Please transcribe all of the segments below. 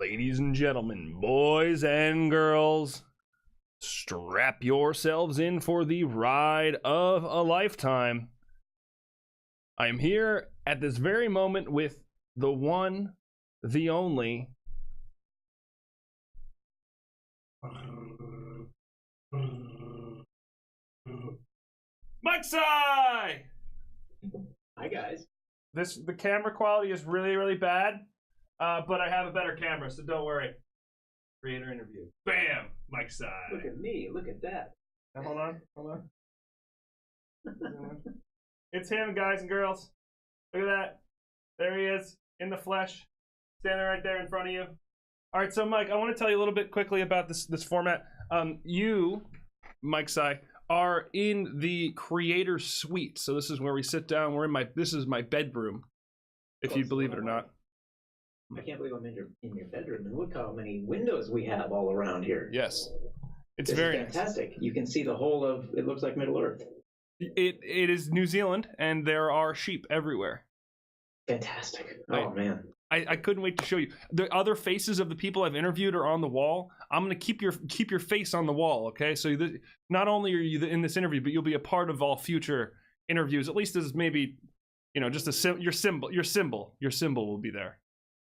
Ladies and gentlemen, boys and girls, strap yourselves in for the ride of a lifetime. I am here at this very moment with the one, the only, MikeSci! Hi guys. The camera quality is really, really bad, but I have a better camera, so don't worry. Creator interview. Bam! MikeSci. Look at me. Look at that. Now, hold on. It's him, guys and girls. Look at that. There he is, in the flesh, standing right there in front of you. All right, so Mike, I want to tell you a little bit quickly about this format. You, MikeSci, are in the creator suite. So this is where we sit down. This is my bedroom, if you believe it or not. I can't believe I'm in your bedroom, and look how many windows we have all around here. Yes, it's this very is fantastic. You can see the whole of it. Looks like Middle Earth. It is New Zealand, and there are sheep everywhere. Fantastic. Oh man. I couldn't wait to show you. The other faces of the people I've interviewed are on the wall. I'm going to keep your face on the wall, okay? So not only are you in this interview, but you'll be a part of all future interviews. At least as maybe, just your symbol will be there.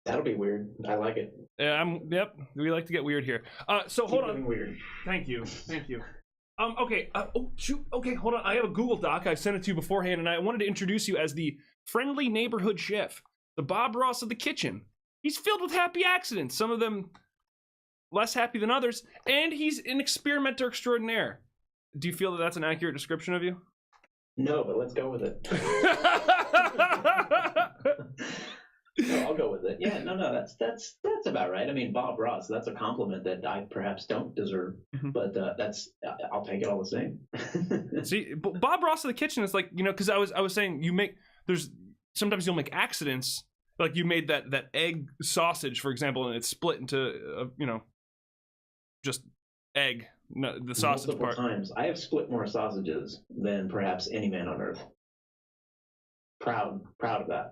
That'll be weird. I like it. Yep. We like to get weird here. So hold on. Weird. Thank you. Okay. Oh shoot. Okay, hold on. I have a Google Doc. I sent it to you beforehand, and I wanted to introduce you as the friendly neighborhood chef. The Bob Ross of the kitchen. He's filled with happy accidents, some of them less happy than others, and he's an experimenter extraordinaire. Do you feel that that's an accurate description of you? No, but let's go with it. No, I'll go with it. Yeah, no, that's about right. I mean, Bob Ross, that's a compliment that I perhaps don't deserve, but I'll take it all the same. See, Bob Ross of the kitchen is like, because I was saying sometimes you'll make accidents, like you made that egg sausage, for example, and it's split into just egg, the sausage multiple part. Times I have split more sausages than perhaps any man on earth. Proud of that.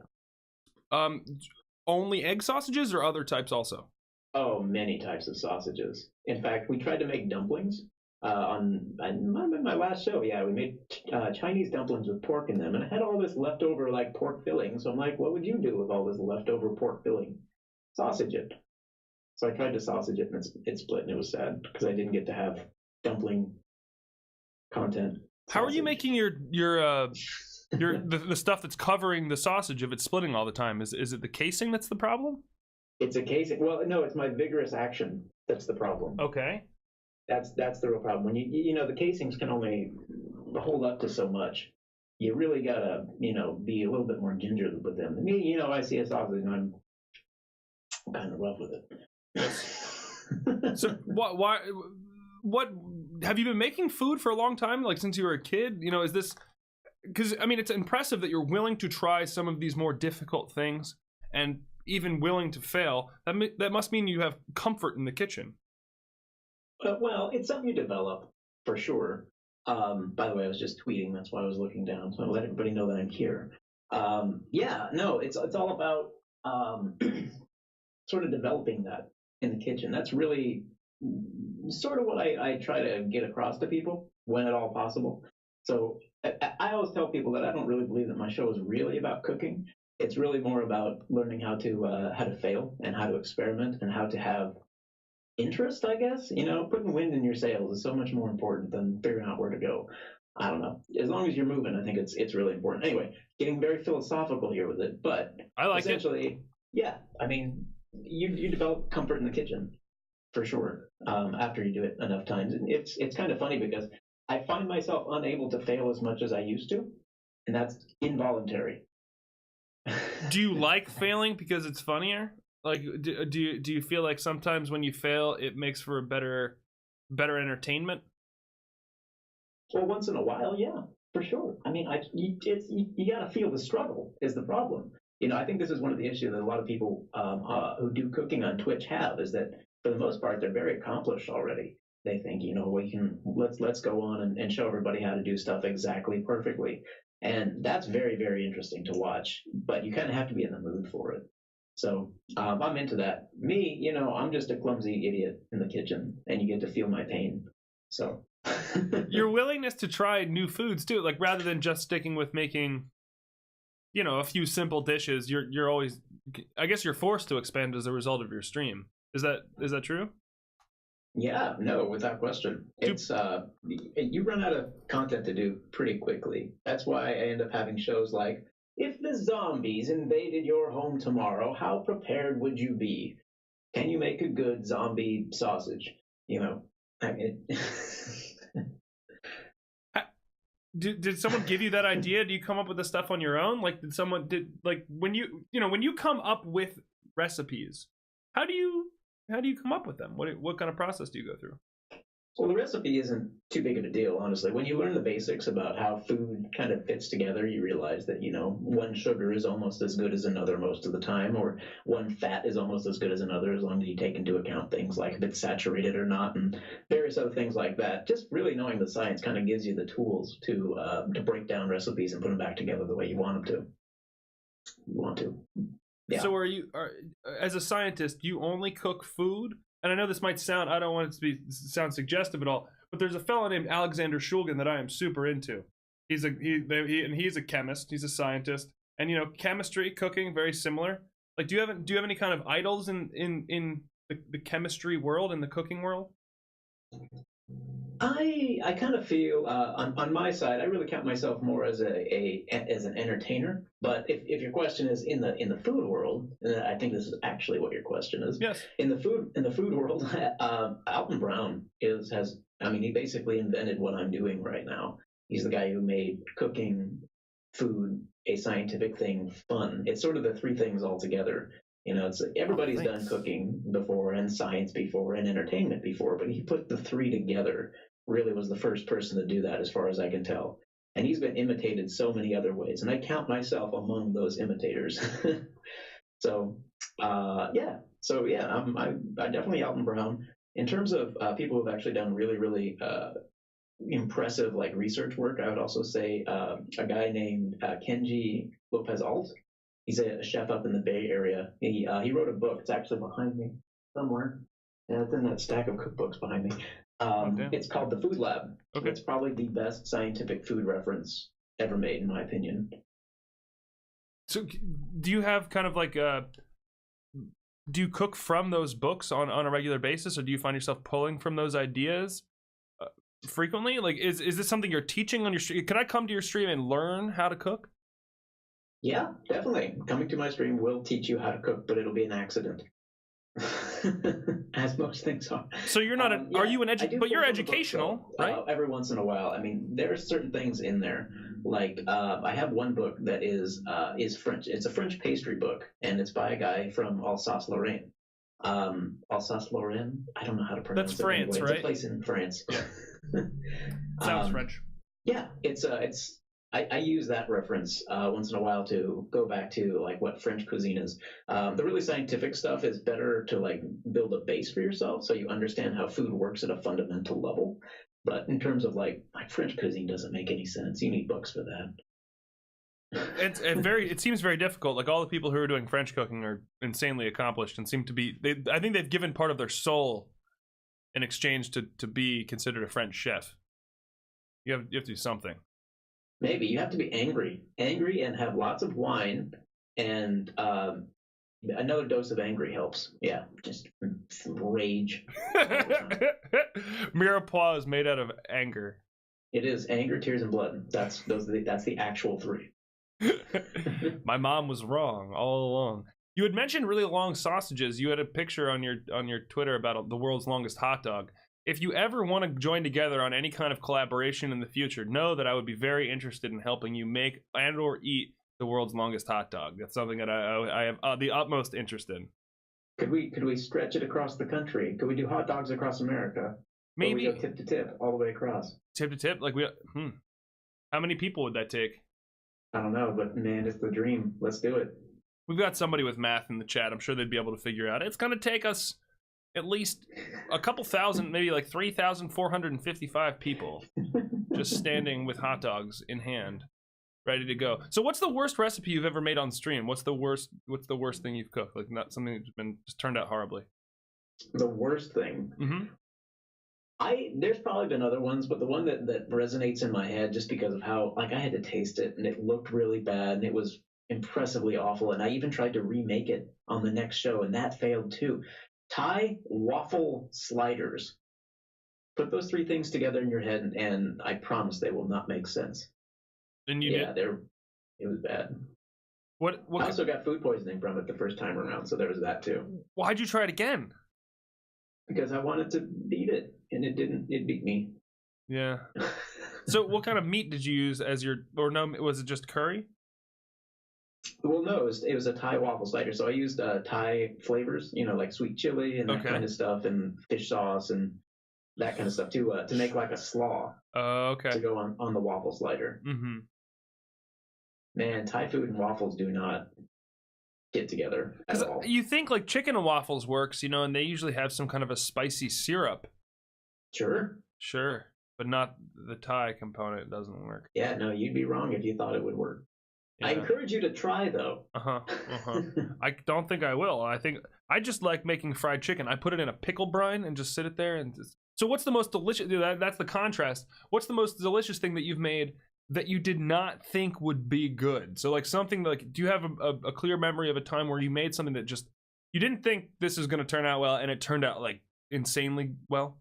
Only egg sausages or other types also? Oh, many types of sausages. In fact, we tried to make dumplings. On my last show, we made Chinese dumplings with pork in them, and I had all this leftover like pork filling. So I'm like, what would you do with all this leftover pork filling? Sausage it. So I tried to sausage it, and it split, and it was sad because I didn't get to have dumpling content. How are you making your the stuff that's covering the sausage if it's splitting all the time? Is it the casing that's the problem? It's a casing. Well, no, it's my vigorous action that's the problem. Okay. That's the real problem. When the casings can only hold up to so much. You really gotta, be a little bit more gingerly with them. I mean, I see a sausage and I'm kind of rough with it. So why what have you been making food for a long time? Like since you were a kid? Is this because it's impressive that you're willing to try some of these more difficult things and even willing to fail. That must mean you have comfort in the kitchen. Well, it's something you develop, for sure. By the way, I was just tweeting. That's why I was looking down. So I'll let everybody know that I'm here. It's all about sort of developing that in the kitchen. That's really sort of what I try to get across to people when at all possible. So I always tell people that I don't really believe that my show is really about cooking. It's really more about learning how to fail and how to experiment and how to have interest, I guess. Putting wind in your sails is so much more important than figuring out where to go. I don't know. As long as you're moving, I think it's really important. Anyway, getting very philosophical here with it, but I like essentially, yeah. I mean, you develop comfort in the kitchen for sure after you do it enough times, and it's kind of funny because I find myself unable to fail as much as I used to, and that's involuntary. Do you like failing because it's funnier? Like, do you feel like sometimes when you fail, it makes for a better entertainment? Well, once in a while, yeah, for sure. I mean, you got to feel the struggle is the problem. I think this is one of the issues that a lot of people who do cooking on Twitch have, is that for the most part they're very accomplished already. They think, let's go on and show everybody how to do stuff exactly perfectly, and that's very, very interesting to watch. But you kind of have to be in the mood for it. So I'm into that. Me, I'm just a clumsy idiot in the kitchen, and you get to feel my pain. So your willingness to try new foods too, like rather than just sticking with making, a few simple dishes, you're always, I guess you're forced to expand as a result of your stream. Is that true? Yeah, no, without question. It's you run out of content to do pretty quickly. That's why I end up having shows like, if the zombies invaded your home tomorrow, how prepared would you be? Can you make a good zombie sausage? I mean, Did someone give you that idea? Do you come up with the stuff on your own? Like, when you come up with recipes, how do you come up with them? What kind of process do you go through? Well, the recipe isn't too big of a deal, honestly. When you learn the basics about how food kind of fits together, you realize that, one sugar is almost as good as another most of the time, or one fat is almost as good as another, as long as you take into account things like if it's saturated or not, and various other things like that. Just really knowing the science kind of gives you the tools to break down recipes and put them back together the way you want them to. Yeah. So as a scientist, you only cook food? And I know this might sound, I don't want it to sound suggestive at all, but there's a fellow named Alexander Shulgin that I am super into. He's a chemist, he's a scientist, and chemistry, cooking, very similar. Like, do you have any kind of idols in the chemistry world, in the cooking world? I kind of feel on my side, I really count myself more as as an entertainer. But if your question is in the food world, I think this is actually what your question is. Yes. In the food world, Alton Brown he basically invented what I'm doing right now. He's the guy who made cooking, food, a scientific thing, fun. It's sort of the three things all together. It's everybody's done cooking before and science before and entertainment before, but he put the three together. Really was the first person to do that, as far as I can tell. And he's been imitated so many other ways, and I count myself among those imitators. So, yeah. So, yeah, I'm definitely Alton Brown. In terms of people who've actually done really, really impressive research work, I would also say a guy named Kenji Lopez Alt. He's a chef up in the Bay Area. He wrote a book. It's actually behind me somewhere. Yeah, it's in that stack of cookbooks behind me. It's called The Food Lab. Okay. It's probably the best scientific food reference ever made, in my opinion. So, do you have kind of do you cook from those books on a regular basis, or do you find yourself pulling from those ideas frequently? Like, is this something you're teaching on your stream? Can I come to your stream and learn how to cook? Yeah, definitely. Coming to my stream will teach you how to cook, but it'll be an accident. As most things are. So you're not are you an but you're educational, right? Every once in a while. I mean, there are certain things in there. Like I have one book that is French. It's a French pastry book, and it's by a guy from Alsace-Lorraine. Alsace-Lorraine? I don't know how to pronounce it. That's France, anyway. right? It's a place in France. Sounds French. Yeah, I use that reference once in a while to go back to what French cuisine is. The really scientific stuff is better to build a base for yourself, so you understand how food works at a fundamental level. But in terms of French cuisine doesn't make any sense. You need books for that. It seems very difficult. Like, all the people who are doing French cooking are insanely accomplished and seem to be. I think they've given part of their soul in exchange to be considered a French chef. You have to do something. Maybe you have to be angry and have lots of wine, and another dose of angry helps. Yeah, just rage. Mirepoix is made out of anger. It is anger, tears, and blood. That's the actual three. My mom was wrong all along. You had mentioned really long sausages. You had a picture on your Twitter about the world's longest hot dog. If you ever want to join together on any kind of collaboration in the future, know that I would be very interested in helping you make and or eat the world's longest hot dog. That's something that I have the utmost interest in. Could we stretch it across the country? Could we do hot dogs across America? Maybe. Or we go tip to tip all the way across. Tip to tip? How many people would that take? I don't know, but man, it's the dream. Let's do it. We've got somebody with math in the chat. I'm sure they'd be able to figure out. It's going to take us at least a couple thousand, maybe 3,455 people just standing with hot dogs in hand. ready to go. So what's the worst recipe you've ever made on stream? What's the worst thing you've cooked? Like not something that's been just turned out horribly. The worst thing. There's probably been other ones, but the one that resonates in my head just because of how I had to taste it and it looked really bad and it was impressively awful, and I even tried to remake it on the next show and that failed too. Thai waffle sliders. Put those three things together in your head, and I promise they will not make sense. And you did? It was bad. What I also got food poisoning from it the first time around, so there was that too. Why'd you try it again? Because I wanted to beat it, and it didn't. It beat me. Yeah. So what kind of meat did you use as your, or no, was it just curry? Well, no, it was a Thai waffle slider. So I used Thai flavors, like sweet chili and that kind of stuff, and fish sauce and that kind of stuff to make like a slaw. Okay. To go on the waffle slider. Mm-hmm. Man, Thai food and waffles do not get together at all. You think like chicken and waffles works, and they usually have some kind of a spicy syrup. Sure. But not the Thai component. It doesn't work. Yeah, no, you'd be wrong if you thought it would work. Yeah. I encourage you to try, though. I don't think I will. I think I just like making fried chicken. I put it in a pickle brine and just sit it there. So what's the most delicious? That's the contrast. What's the most delicious thing that you've made that you did not think would be good? So like something like, do you have a clear memory of a time where you made something that just, you didn't think this is going to turn out well and it turned out like insanely well?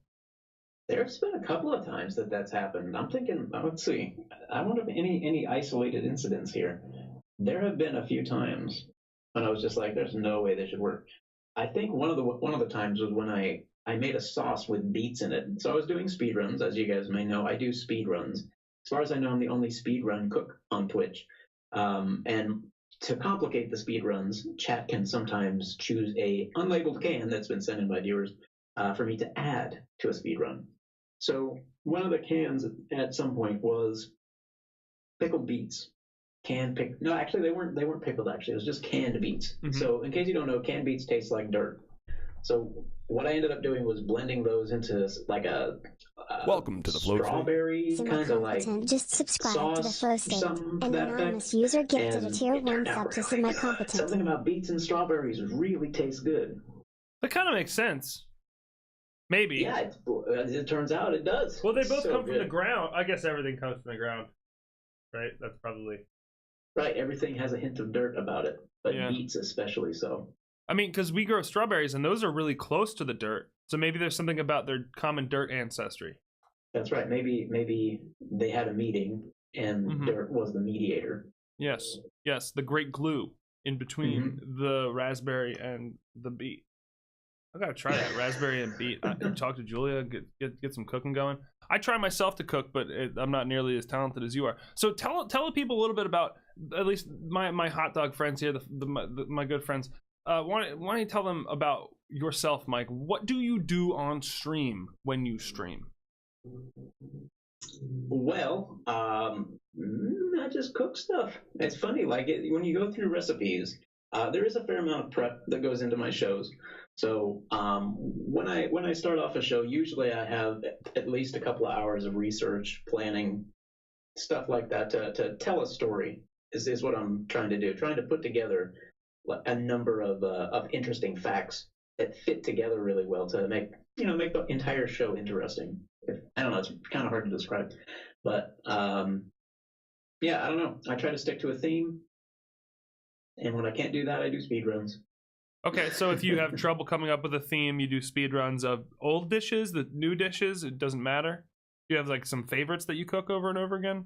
There's been a couple of times that's happened. I'm thinking, let's see. I wonder if any isolated incidents here. There have been a few times when I was just like, there's no way this should work. I think one of the times was when I made a sauce with beets in it. So I was doing speed runs, as you guys may know. I do speed runs. As far as I know, I'm the only speed run cook on Twitch. And to complicate the speed runs, chat can sometimes choose a unlabeled can that's been sent in by viewers for me to add to a speed run. So one of the cans at some point was pickled beets. No, actually they weren't pickled. Actually, it was just canned beets. Mm-hmm. So in case you don't know, canned beets taste like dirt. So what I ended up doing was blending those into like a welcome to the flow strawberry kind of like just subscribe sauce to the flow state. An anonymous effect. user gifted a tier 1 sub to semi-competent. Something about beets and strawberries really tastes good. That kind of makes sense. Maybe. Yeah, it turns out it does. Well, they both come from the ground. I guess everything comes from the ground, right? That's probably right. Everything has a hint of dirt about it, but beets especially so. I mean, because we grow strawberries, and those are really close to the dirt. So maybe there's something about their common dirt ancestry. That's right. Maybe they had a meeting, and dirt was the mediator. Yes, the great glue in between the raspberry and the beet. I gotta try that raspberry and beet. Talk to Julia, get some cooking going. I try myself to cook, but I'm not nearly as talented as you are. So tell the people a little bit about at least my hot dog friends here, my good friends. Why don't you tell them about yourself, Mike? What do you do on stream when you stream? Well, I just cook stuff. It's funny, when you go through recipes, there is a fair amount of prep that goes into my shows. So when I start off a show, usually I have at least a couple of hours of research, planning, stuff like that to tell a story is what I'm trying to do. Trying to put together a number of interesting facts that fit together really well to make the entire show interesting. I don't know, it's kind of hard to describe, but I don't know. I try to stick to a theme, and when I can't do that, I do speed runs. Okay, so if you have trouble coming up with a theme, you do speed runs of old dishes, the new dishes. It doesn't matter. Do you have like some favorites that you cook over and over again?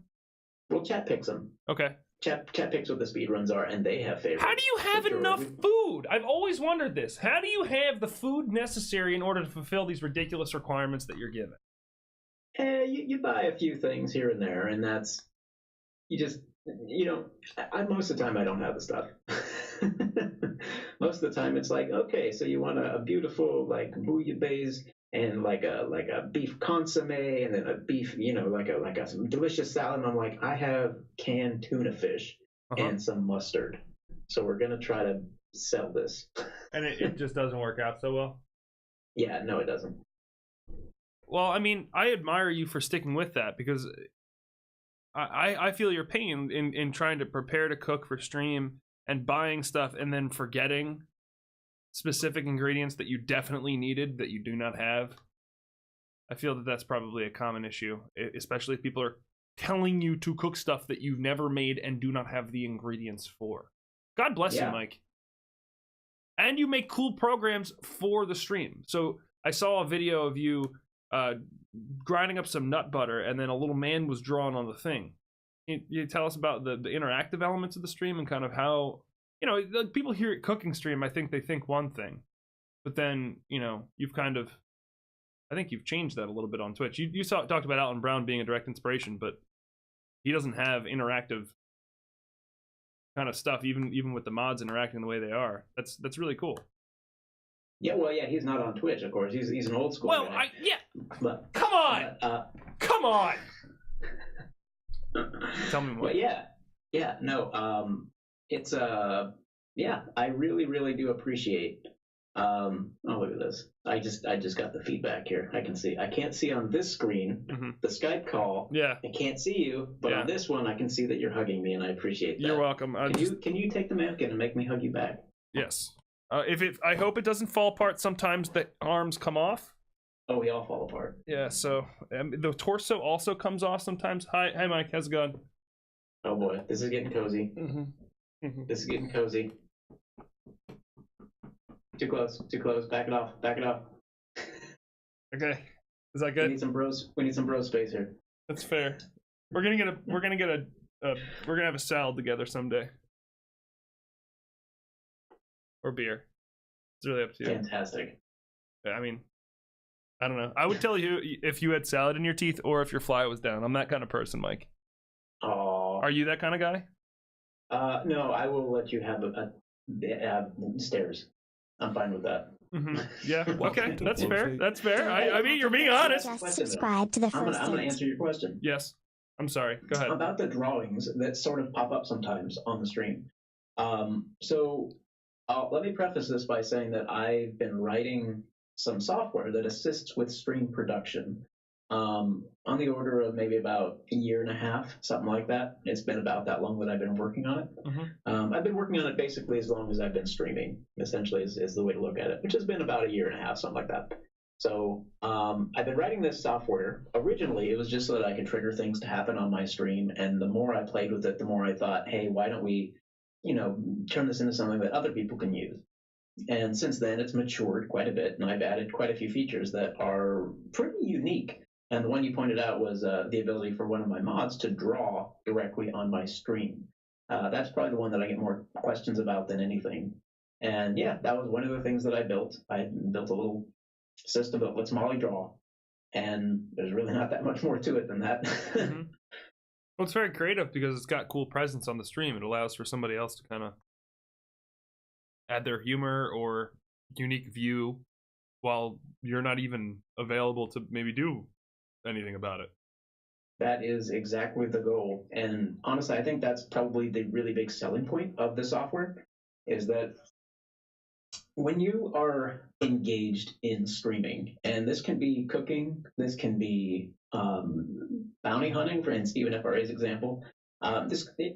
Well, chat picks them. Okay. Chat picks what the speed runs are, and they have favorites. How do you have enough food? I've always wondered this. How do you have the food necessary in order to fulfill these ridiculous requirements that you're given? You buy a few things here and there, and that's most of the time I don't have the stuff. Most of the time it's like, okay, so you want a beautiful like bouillabaisse and like a beef consomme and then a beef, like some delicious salad. And I'm like, I have canned tuna fish and some mustard, so we're gonna try to sell this. And it just doesn't work out so well. Yeah, no, it doesn't. Well, I mean, I admire you for sticking with that because I feel your pain in trying to prepare to cook for stream and buying stuff and then forgetting specific ingredients that you definitely needed that you do not have. I feel that that's probably a common issue, especially if people are telling you to cook stuff that you've never made and do not have the ingredients for. God bless you, Mike. And you make cool programs for the stream. So I saw a video of you grinding up some nut butter, and then a little man was drawn on the thing. You tell us about the interactive elements of the stream and kind of how, you know, like people hear it cooking stream, I think they think one thing, but then, you know, you've kind of, I think you've changed that a little bit on Twitch. You talked about Alton Brown being a direct inspiration, but he doesn't have interactive kind of stuff, even with the mods interacting the way they are. That's really cool. Yeah, well, yeah, he's not on Twitch, of course. He's an old school guy. But, come on! Come on! Tell me more. But it's I really, really do appreciate. Oh, look at this! I just got the feedback here. I can't see on this screen the Skype call. Yeah, I can't see you, but on this one, I can see that you're hugging me, and I appreciate that. You're welcome. Can you take the napkin and make me hug you back? Yes. I hope it doesn't fall apart. Sometimes the arms come off. Oh, we all fall apart. Yeah, so the torso also comes off sometimes. Hi, Mike. How's it going? Oh boy, this is getting cozy. This is getting cozy. Too close. Back it off. Okay, is that good? We need some bro space here. That's fair. We're gonna have a salad together someday, or beer. It's really up to you. Fantastic. I mean, I don't know. I would tell you if you had salad in your teeth or if your fly was down. I'm that kind of person, Mike. Oh. Are you that kind of guy? No, I will let you have stairs. I'm fine with that. Yeah. Okay. That's fair. That's fair. I mean, you're being honest. Just subscribe to the first I'm going to answer your question. Yes. I'm sorry. Go ahead. About the drawings that sort of pop up sometimes on the stream. So let me preface this by saying that I've been writing some software that assists with stream production on the order of maybe about a year and a half, something like that. It's been about that long that I've been working on it. I've been working on it basically as long as I've been streaming, essentially is the way to look at it, which has been about a year and a half, something like that. So I've been writing this software. Originally, it was just so that I could trigger things to happen on my stream, and the more I played with it, the more I thought, hey, why don't we, turn this into something that other people can use? And since then, it's matured quite a bit, and I've added quite a few features that are pretty unique. And the one you pointed out was the ability for one of my mods to draw directly on my stream. That's probably the one that I get more questions about than anything. And yeah, that was one of the things that I built. I built a little system that lets Molly draw, and there's really not that much more to it than that. Well, it's very creative because it's got cool presence on the stream. It allows for somebody else to kind of add their humor or unique view while you're not even available to maybe do anything about it. That is exactly the goal. And honestly, I think that's probably the really big selling point of the software, is that when you are engaged in streaming, and this can be cooking, this can be bounty hunting, for instance, Stephen FRA's example,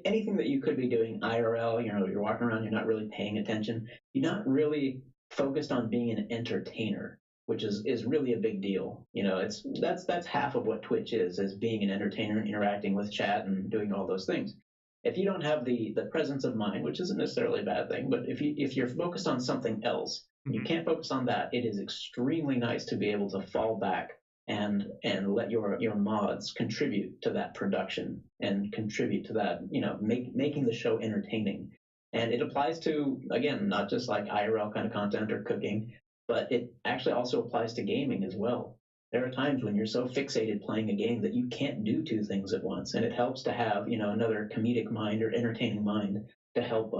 anything that you could be doing IRL, you're walking around, you're not really paying attention, you're not really focused on being an entertainer, which is really a big deal. That's half of what Twitch is being an entertainer, interacting with chat and doing all those things. If you don't have the presence of mind, which isn't necessarily a bad thing, but if you're focused on something else, you can't focus on that. It is extremely nice to be able to fall back and let your mods contribute to that production and contribute to that, making the show entertaining. And it applies to, again, not just like IRL kind of content or cooking, but it actually also applies to gaming as well. There are times when you're so fixated playing a game that you can't do two things at once, and it helps to have, another comedic mind or entertaining mind to help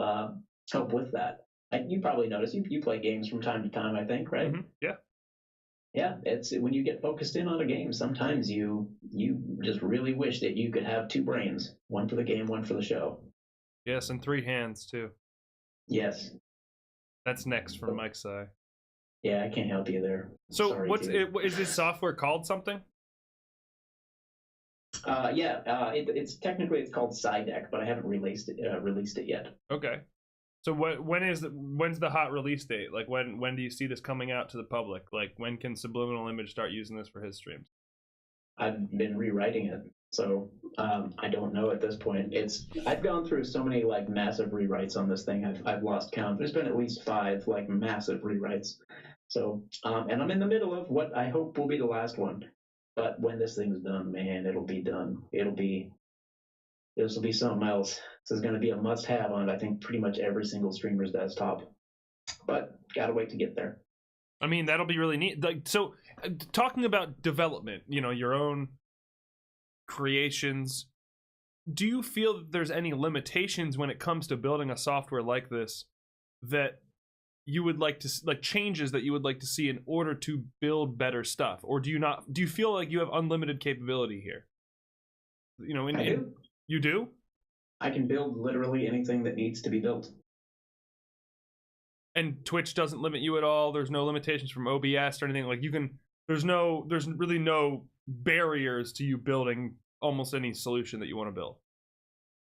with that. You probably notice you play games from time to time, I think, right? Yeah. Yeah, it's when you get focused in on a game, sometimes you just really wish that you could have two brains, one for the game, one for the show. Yes, and three hands too. Yes. That's next from MikeSci. Yeah, I can't help you there. So is this software called something? It's technically it's called SciDeck, but I haven't released it yet. Okay. So when's the hot release date? Like when do you see this coming out to the public? Like when can Subliminal Image start using this for his streams? I've been rewriting it, so I don't know at this point. I've gone through so many like massive rewrites on this thing. I've lost count. There's been at least 5 like massive rewrites. So and I'm in the middle of what I hope will be the last one. But when this thing's done, man, it'll be done. This will be something else. This is going to be a must-have on, I think, pretty much every single streamer's desktop. But gotta wait to get there. I mean, that'll be really neat. Like, so, talking about development, your own creations, do you feel that there's any limitations when it comes to building a software like this that you would like to, like, changes that you would like to see in order to build better stuff? Or do you feel like you have unlimited capability here? I do. You do? I can build literally anything that needs to be built. And Twitch doesn't limit you at all? There's no limitations from OBS or anything? Like, there's really no barriers to you building almost any solution that you want to build?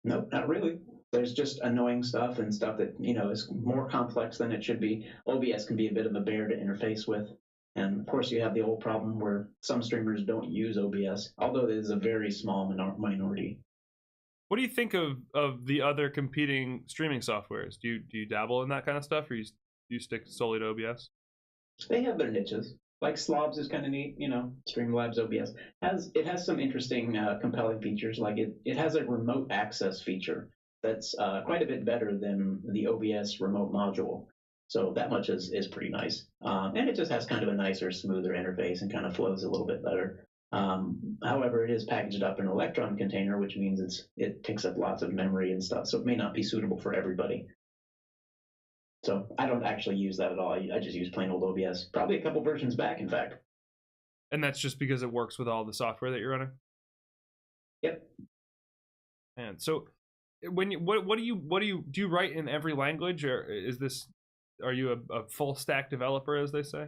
Nope, not really. There's just annoying stuff and stuff that, is more complex than it should be. OBS can be a bit of a bear to interface with. And of course, you have the old problem where some streamers don't use OBS, although it is a very small minority. What do you think of the other competing streaming softwares? Do you dabble in that kind of stuff, or do you stick solely to OBS? They have their niches. Like Slobs is kind of neat, Streamlabs OBS has some interesting, compelling features. Like it has a remote access feature that's quite a bit better than the OBS remote module. So that much is pretty nice. And it just has kind of a nicer, smoother interface and kind of flows a little bit better. However, it is packaged up in an Electron container, which means it takes up lots of memory and stuff, so it may not be suitable for everybody. So I don't actually use that at all. I just use plain old OBS. Probably a couple versions back, in fact. And that's just because it works with all the software that you're running? Yep. And so, when do you write in every language, or are you a full stack developer, as they say?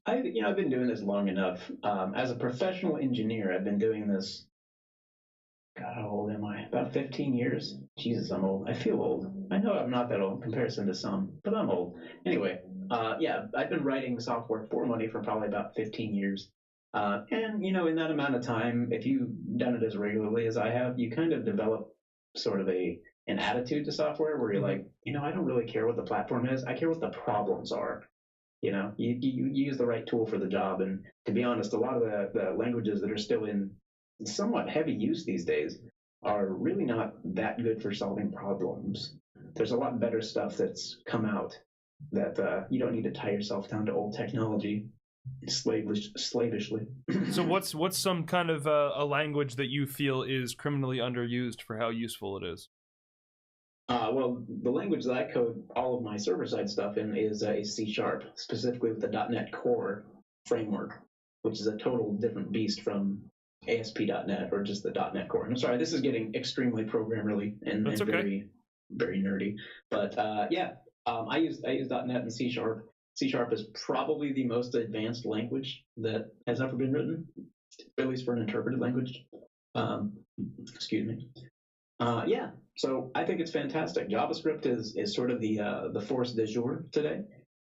I've been doing this long enough. As a professional engineer, I've been doing this. God, how old am I? About 15 years. Jesus, I'm old. I feel old. I know I'm not that old in comparison to some, but I'm old. Anyway, I've been writing software for money for probably about 15 years. And, in that amount of time, if you've done it as regularly as I have, you kind of develop sort of an attitude to software where you're like, I don't really care what the platform is. I care what the problems are. You use the right tool for the job. And to be honest, a lot of the languages that are still in somewhat heavy use these days are really not that good for solving problems. There's a lot better stuff that's come out that you don't need to tie yourself down to old technology slavishly. So what's some kind of a language that you feel is criminally underused for how useful it is? Well, the language that I code all of my server-side stuff in is C#, specifically with the .NET Core framework, which is a total different beast from ASP.NET or just the .NET Core. And I'm sorry, this is getting extremely programmerly and okay. very, very nerdy. But I use .NET and C#. C# is probably the most advanced language that has ever been written, at least for an interpreted language. Excuse me. So I think it's fantastic. JavaScript is sort of the force du jour today.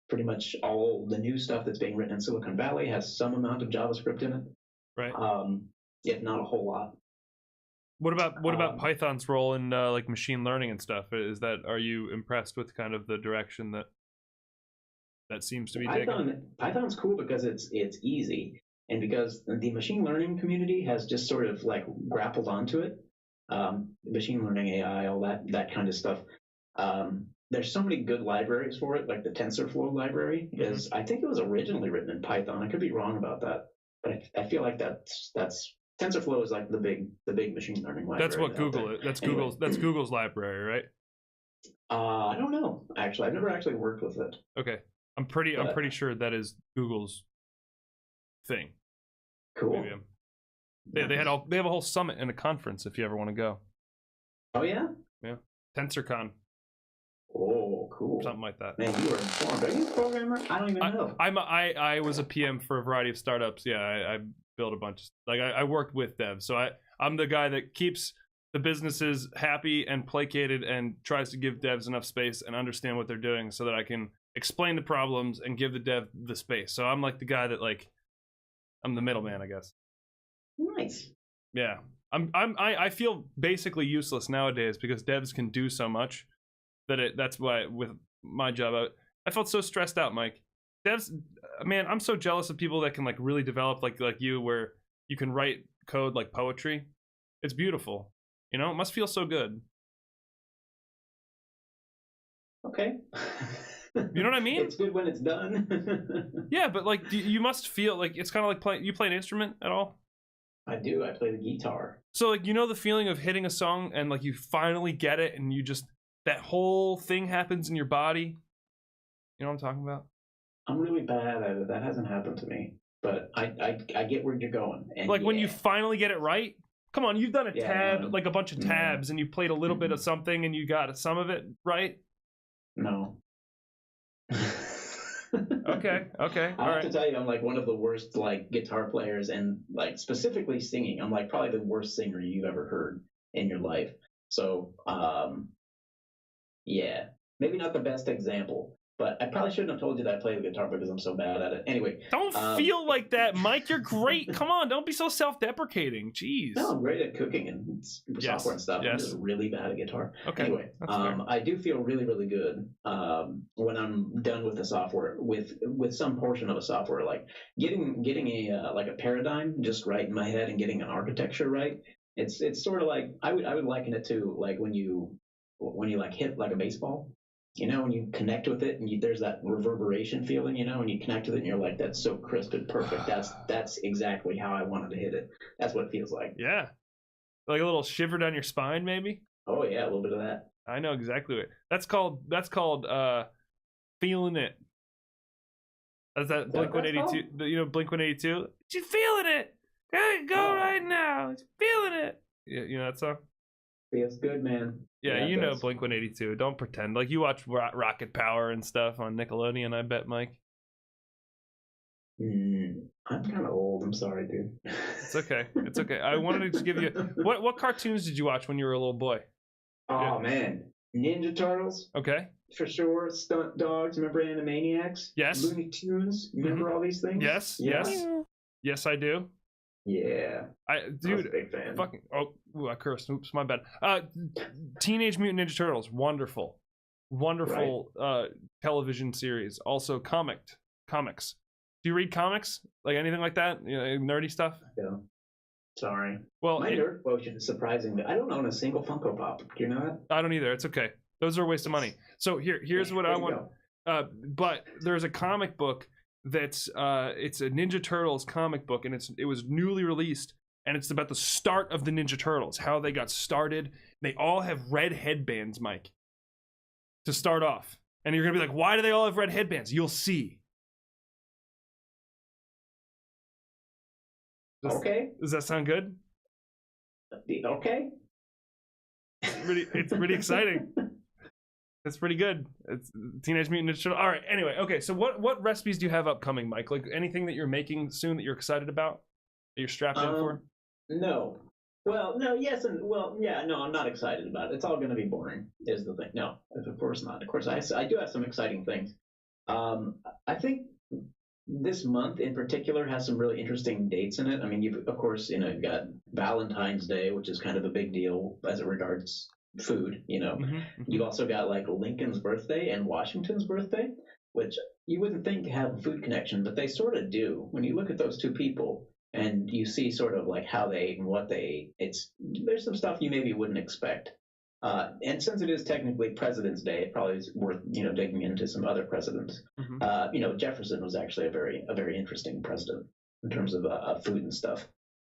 Pretty much all the new stuff that's being written in Silicon Valley has some amount of JavaScript in it. Right. If not a whole lot. What about Python's role in like machine learning and stuff? Are you impressed with kind of the direction that seems to be taken? Python's cool because it's easy, and because the machine learning community has just sort of like grappled onto it. Machine learning, AI, all that kind of stuff. There's so many good libraries for it, like the TensorFlow library is. I think it was originally written in Python. I could be wrong about that, but I feel like that's TensorFlow is like the big machine learning library. That's what Google is. That's anyway. That's Google's library, right? I don't know. Actually, I've never actually worked with it. Okay, I'm pretty sure that is Google's thing. Cool. They have a whole summit and a conference if you ever want to go. Oh yeah. Yeah. TensorCon. Oh, cool. Something like that. Man, you are informed. Are you a programmer? I don't even know. I was a PM for a variety of startups. Yeah, I built a bunch of, like, I worked with devs. So I'm the guy that keeps the businesses happy and placated and tries to give devs enough space and understand what they're doing so that I can explain the problems and give the dev the space. So I'm like the guy that, like, I'm the middleman, I guess. Nice. Yeah. I feel basically useless nowadays because devs can do so much that's why with my job I felt so stressed out, Mike. Devs, man, I'm so jealous of people that can, like, really develop like you, where you can write code like poetry. It's beautiful. You know, it must feel so good. Okay. You know what I mean? It's good when it's done. Yeah, but, like, you must feel like it's kind of like you play an instrument at all? I do. I play the guitar. So, like, you know the feeling of hitting a song and, like, you finally get it and you just, that whole thing happens in your body? You know what I'm talking about? I'm really bad at it. That hasn't happened to me. But I get where you're going. And like, when you finally get it right? Come on, you've done a tab, no. like a bunch of tabs, and you played a little bit of something and you got some of it right? No. Okay. I have to tell you, I'm like one of the worst, like, guitar players, and, like, specifically singing. I'm like probably the worst singer you've ever heard in your life. So, yeah, maybe not the best example, but I probably shouldn't have told you that I play the guitar because I'm so bad at it. Anyway. Don't feel like that, Mike. You're great. Come on, don't be so self-deprecating. Jeez. No, I'm great at cooking and software and stuff. Yes. I'm just really bad at guitar. Okay. Anyway, I do feel really, really good when I'm done with the software, with some portion of a software, like getting a like a paradigm just right in my head and getting an architecture right. It's sort of like I would liken it to, like, when you like hit like a baseball. You know, when you connect with it and there's that reverberation feeling, you know, and you connect with it and you're like, that's so crisp and perfect. That's exactly how I wanted to hit it. That's what it feels like. Yeah. Like a little shiver down your spine, maybe? Oh, yeah, a little bit of that. I know exactly what. That's called feeling it. That's that Blink-182. You know, Blink-182? She's feeling it. Go right now. She's feeling it. Yeah, you know that song? Feels good, man. Yeah, you know Blink-182. Don't pretend. Like, you watch Rocket Power and stuff on Nickelodeon, I bet, Mike. I'm kind of old. I'm sorry, dude. It's okay. It's okay. I wanted to give you... What cartoons did you watch when you were a little boy? Oh, man. Ninja Turtles. Okay. For sure. Stunt Dogs. Remember Animaniacs? Yes. Looney Tunes. Remember all these things? Yes. Yeah. Yes. Yes, I do. Yeah. I was a big fan. Fucking. I cursed. Oops, my bad. Teenage Mutant Ninja Turtles. Wonderful. Television series. Also comics. Do you read comics? Like anything like that? You know, nerdy stuff? Yeah. Sorry. Well, my nerd quotient is surprisingly. I don't own a single Funko Pop. Do you know that? I don't either. It's okay. Those are a waste of money. So here's what I want. But there's a comic book that's it's a Ninja Turtles comic book, and it was newly released, and it's about the start of the Ninja Turtles, how they got started. They all have red headbands, Mike, to start off. And you're gonna be like, why do they all have red headbands? You'll see. Okay. Does that sound good? Okay. It's pretty exciting. It's pretty good. It's Teenage Mutant Ninja Turtles. All right. Anyway, okay. So what recipes do you have upcoming, Mike? Like anything that you're making soon that you're excited about? That you're strapped in for? No. Well, no. Yes, and well, yeah. No, I'm not excited about it. It's all going to be boring. Is the thing? No, of course not. Of course, I do have some exciting things. I think this month in particular has some really interesting dates in it. I mean, you've got Valentine's Day, which is kind of a big deal as it regards food, you know. You've also got like Lincoln's birthday and Washington's birthday, which you wouldn't think have a food connection, but they sort of do. When you look at those two people and you see sort of like how they ate and what they ate, there's some stuff you maybe wouldn't expect. And since it is technically President's Day, it probably is worth, digging into some other presidents. Jefferson was actually a very interesting president in terms of food and stuff.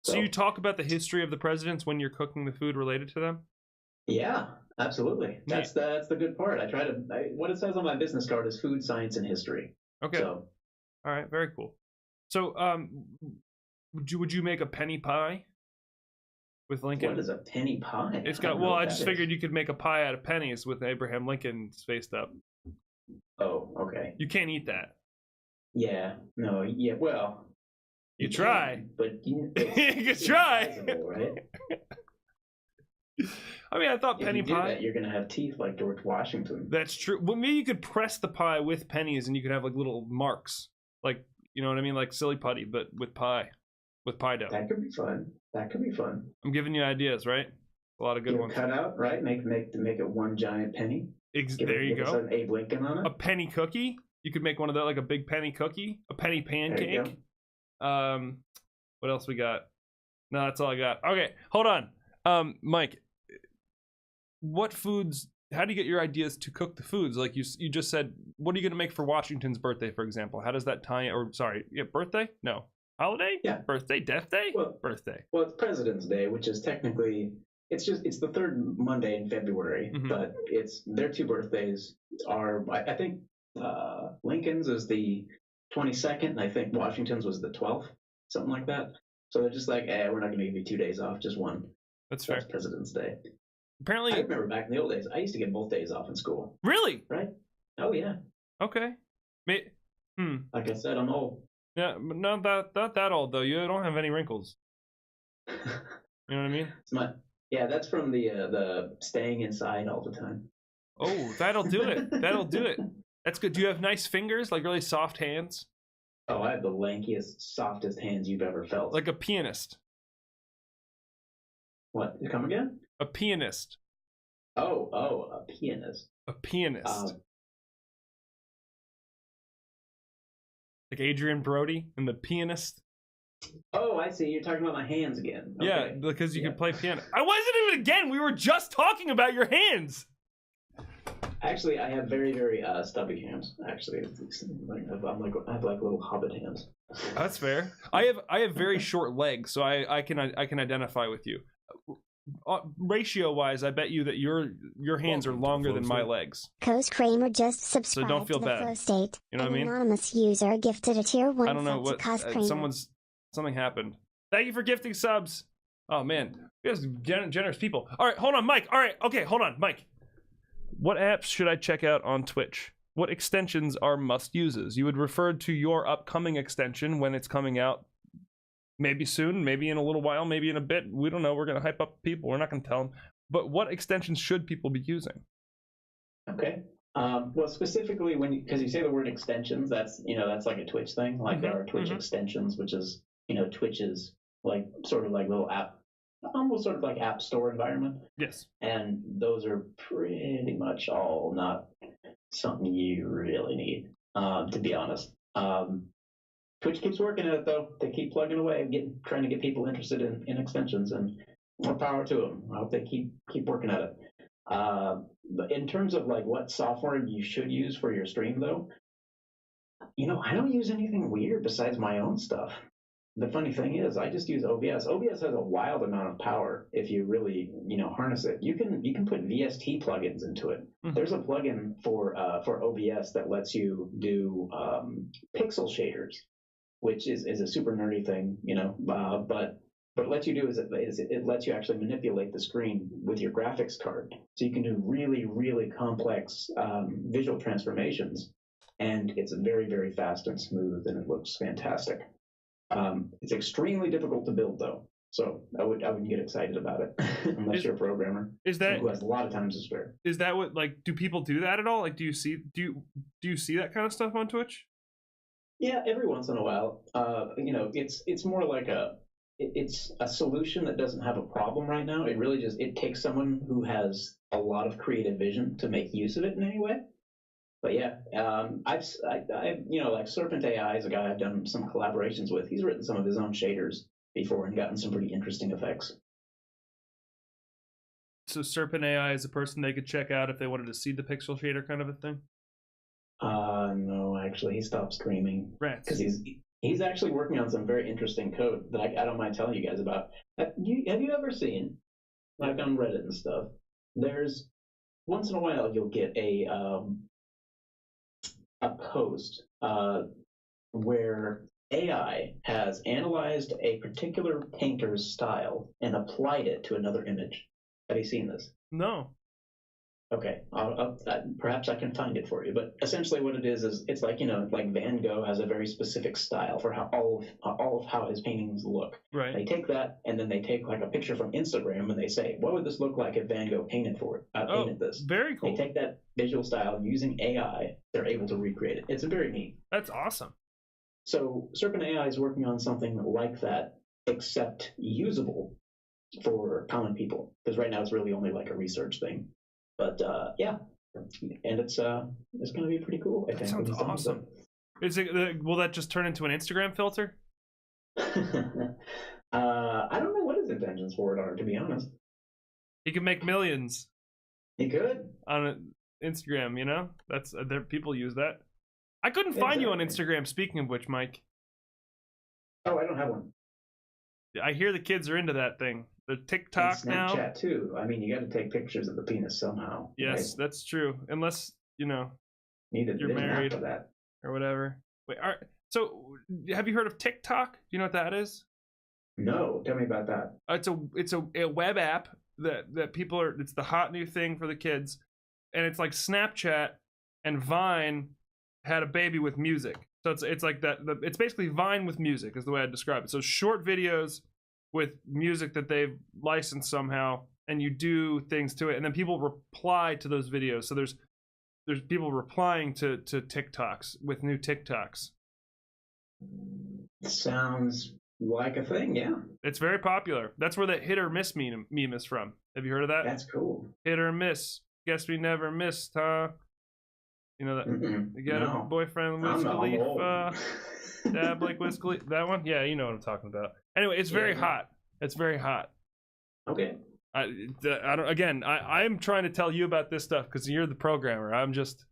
So you talk about the history of the presidents when you're cooking the food related to them? Yeah, absolutely. That's the good part. What it says on my business card is food, science, and history. Okay. So, all right, very cool. So, would you make a penny pie with Lincoln. What is a penny pie? It's got. Well, I just figured you could make a pie out of pennies with Abraham Lincoln spaced up. Oh, okay. You can't eat that. Yeah. No. Yeah. Well. You try, but you could try. Right? I mean, I thought if penny you do pie. That, you're gonna have teeth like George Washington. That's true. Well, maybe you could press the pie with pennies, and you could have like little marks, like you know what I mean, like silly putty, but with pie dough. That could be fun. I'm giving you ideas, right? A lot of good ones. Cut out, right? Make it one giant penny. There you go. An Abe Lincoln on it. A penny cookie. You could make one of that, like a big penny cookie, a penny pancake. What else we got? No, that's all I got. Okay, hold on. Mike, what foods? How do you get your ideas to cook the foods? Like you just said, what are you going to make for Washington's birthday, for example? How does that tie? Or sorry, birthday? No, holiday? Yeah, birthday, death day, birthday. Well, it's President's Day, which is technically it's the third Monday in February, but their two birthdays are I think Lincoln's is the 22nd, and I think Washington's was the 12th, something like that. So they're just like, we're not going to give you 2 days off, just one. That's fair. That's President's Day. Apparently, I remember back in the old days, I used to get both days off in school. Really? Right? Oh yeah. Okay. Like I said, I'm old. Yeah, but not that old though. You don't have any wrinkles. You know what I mean? That's from the staying inside all the time. Oh, that'll do it. That'll do it. That's good. Do you have nice fingers, like really soft hands? Oh, I have the lankiest, softest hands you've ever felt. Like a pianist. What? Come again? A pianist. Oh, a pianist. A pianist. Like Adrian Brody and the pianist. Oh, I see. You're talking about my hands again. Okay. Yeah, because you can play piano. I wasn't even again. We were just talking about your hands. Actually, I have very, very stubby hands. Actually, I have like little hobbit hands. That's fair. I have very short legs, so I can identify with you. Ratio wise, I bet you that your hands are longer than my legs. Coast Kramer just subscribed so don't feel to the bad. Flow State. You know what I mean? Anonymous user gifted a tier 1 I don't know sub to what something happened. Thank you for gifting subs. Oh man, you guys are generous people. All right, hold on, Mike. All right, okay, hold on, Mike. What apps should I check out on Twitch? What extensions are must uses? You would refer to your upcoming extension when it's coming out. Maybe soon, maybe in a little while, maybe in a bit. We don't know. We're going to hype up people. We're not going to tell them. But what extensions should people be using? Okay. Well, specifically because you say the word extensions, that's like a Twitch thing. Like there are Twitch extensions, which is, Twitch's like sort of like little app, almost sort of like app store environment. Yes. And those are pretty much all not something you really need, to be honest. Twitch keeps working at it though. They keep plugging away, trying to get people interested in extensions, and more power to them. I hope they keep working at it. But in terms of like what software you should use for your stream though, I don't use anything weird besides my own stuff. The funny thing is, I just use OBS. OBS has a wild amount of power if you really, harness it. You can put VST plugins into it. Mm-hmm. There's a plugin for OBS that lets you do pixel shaders, which is a super nerdy thing, but what it lets you do is it lets you actually manipulate the screen with your graphics card. So you can do really, really complex visual transformations, and it's very, very fast and smooth, and it looks fantastic. It's extremely difficult to build, though, so I wouldn't get excited about it unless you're a programmer. Is that who has a lot of time to spare? Is that what do people do that at all? Like, do you see that kind of stuff on Twitch? Yeah, every once in a while. It's more like it's a solution that doesn't have a problem right now. It really it takes someone who has a lot of creative vision to make use of it in any way. But yeah, I've like Serpent AI is a guy I've done some collaborations with. He's written some of his own shaders before and gotten some pretty interesting effects. So Serpent AI is a person they could check out if they wanted to see the pixel shader kind of a thing? No, actually, he stopped streaming. Rats. Because he's actually working on some very interesting code that I don't mind telling you guys about. Have you ever seen, like on Reddit and stuff, there's once in a while you'll get a post where AI has analyzed a particular painter's style and applied it to another image. Have you seen this? No. Okay, perhaps I can find it for you. But essentially, what it is it's like like Van Gogh has a very specific style for how all of how his paintings look. Right. They take that and then they take like a picture from Instagram and they say, what would this look like if Van Gogh painted this? Very cool. They take that visual style and using AI, they're able to recreate it. It's very neat. That's awesome. So Serpent AI is working on something like that, except usable for common people. Because right now it's really only like a research thing. But yeah, and it's going to be pretty cool. I think. Sounds awesome. Is it? Will that just turn into an Instagram filter? I don't know what his intentions for it are, to be honest. He could make millions. He could on Instagram. You know, that's there. People use that. I couldn't find you on Instagram. Speaking of which, Mike. Oh, I don't have one. I hear the kids are into that thing. The TikTok and now. Snapchat too. I mean, you got to take pictures of the penis somehow. Yes, right? That's true. Unless you're married for that or whatever. Wait, so have you heard of TikTok? Do you know what that is? No, tell me about that. It's a web app that people are. It's the hot new thing for the kids, and it's like Snapchat and Vine had a baby with music. So it's like that. It's basically Vine with music is the way I describe it. So short videos with music that they've licensed somehow, and you do things to it, and then people reply to those videos. So there's people replying to TikToks with new TikToks. Sounds like a thing, yeah. It's very popular. That's where the hit or miss meme is from. Have you heard of that? That's cool. Hit or miss. Guess we never missed, huh? You know that? You got a boyfriend, Wiz Khalifa. Dab like Wiz Khalifa. That one? Yeah, you know what I'm talking about. Anyway, it's very hot. It's very hot. Okay. I don't. Again, I'm trying to tell you about this stuff because you're the programmer. I'm just.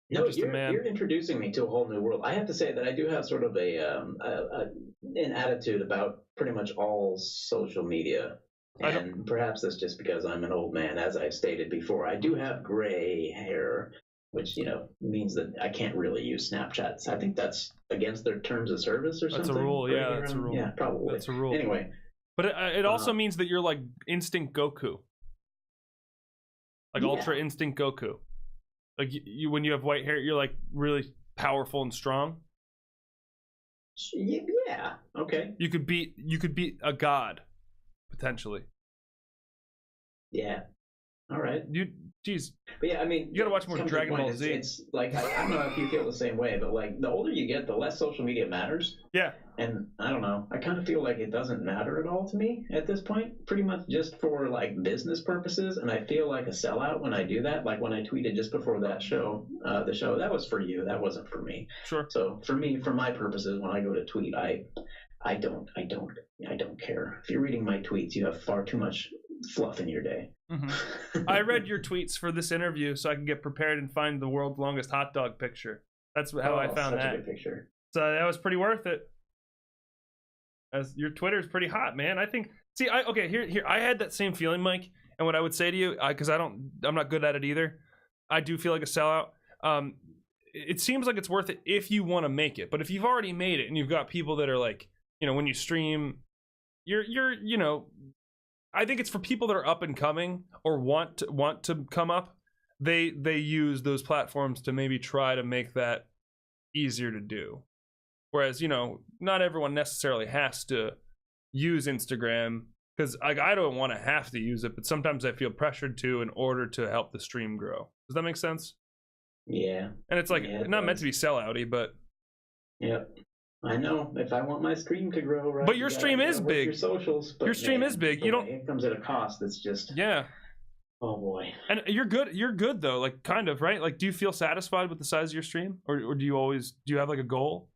You're a man. You're introducing me to a whole new world. I have to say that I do have sort of an attitude about pretty much all social media, and perhaps that's just because I'm an old man, as I've stated before. I do have gray hair, which means that I can't really use Snapchat. I think that's against their terms of service or something. That's a rule. Yeah, that's a rule. Yeah, probably. That's a rule. Anyway. But it also means that you're like instinct Goku. Like Ultra Instinct Goku. Like you when you have white hair, you're like really powerful and strong. Yeah. Okay. You could beat a god, potentially. Yeah. All right. Jeez. But yeah, I mean, you gotta watch more Dragon Ball Z. It's like I don't know if you feel the same way, but like the older you get, the less social media matters. Yeah. And I don't know. I kind of feel like it doesn't matter at all to me at this point. Pretty much just for like business purposes, and I feel like a sellout when I do that. Like when I tweeted just before that show, the show that was for you, that wasn't for me. Sure. So for me, for my purposes, when I go to tweet, I don't care. If you're reading my tweets, you have far too much fluff in your day. Mm-hmm. I read your tweets for this interview so I can get prepared and find the world's longest hot dog picture. That's how I found that. A good picture. So that was pretty worth it. As your Twitter's pretty hot, man. I think. See, here. I had that same feeling, Mike. And what I would say to you, because I'm not good at it either. I do feel like a sellout. It seems like it's worth it if you want to make it. But if you've already made it and you've got people that are like, when you stream, you're I think it's for people that are up and coming or want to come up. They use those platforms to maybe try to make that easier to do. Whereas, not everyone necessarily has to use Instagram because I don't want to have to use it, but sometimes I feel pressured to in order to help the stream grow. Does that make sense? Yeah. And it's like not meant to be sellouty, but yep. I know. If I want my stream to grow, right? But your stream is big. Your socials. But your stream is big. You don't. It comes at a cost. That's just. Yeah. Oh boy. And you're good. You're good though. Like kind of right. Like, do you feel satisfied with the size of your stream, or do you have like a goal?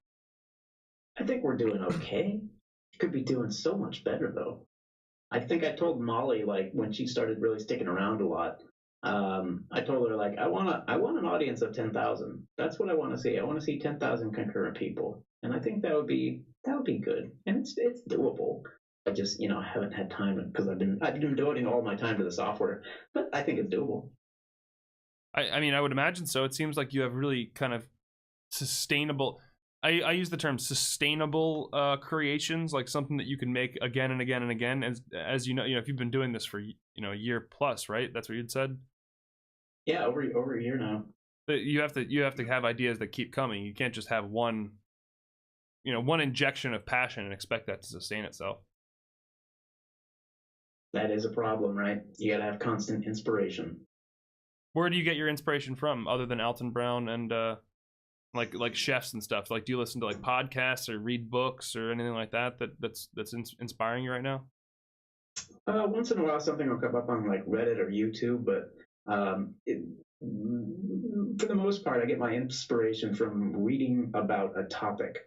I think we're doing okay. Could be doing so much better though. I think I told Molly like when she started really sticking around a lot. I told her like I want an audience of 10,000. That's what I want to see. I want to see 10,000 concurrent people. And I think that would be good, and it's doable. I just I haven't had time because I've been devoting all my time to the software, but I think it's doable. I mean, I would imagine so. It seems like you have really kind of sustainable. I use the term sustainable creations, like something that you can make again and again and again. As you know, if you've been doing this for a year plus, right? That's what you'd said. Yeah, over a year now. But you have to have ideas that keep coming. You can't just have one injection of passion and expect that to sustain itself. That is a problem, right? You got to have constant inspiration. Where do you get your inspiration from, other than Alton Brown and like chefs and stuff? Like, do you listen to like podcasts or read books or anything like that's inspiring you right now? Once in a while, something will come up on like Reddit or YouTube, but for the most part, I get my inspiration from reading about a topic.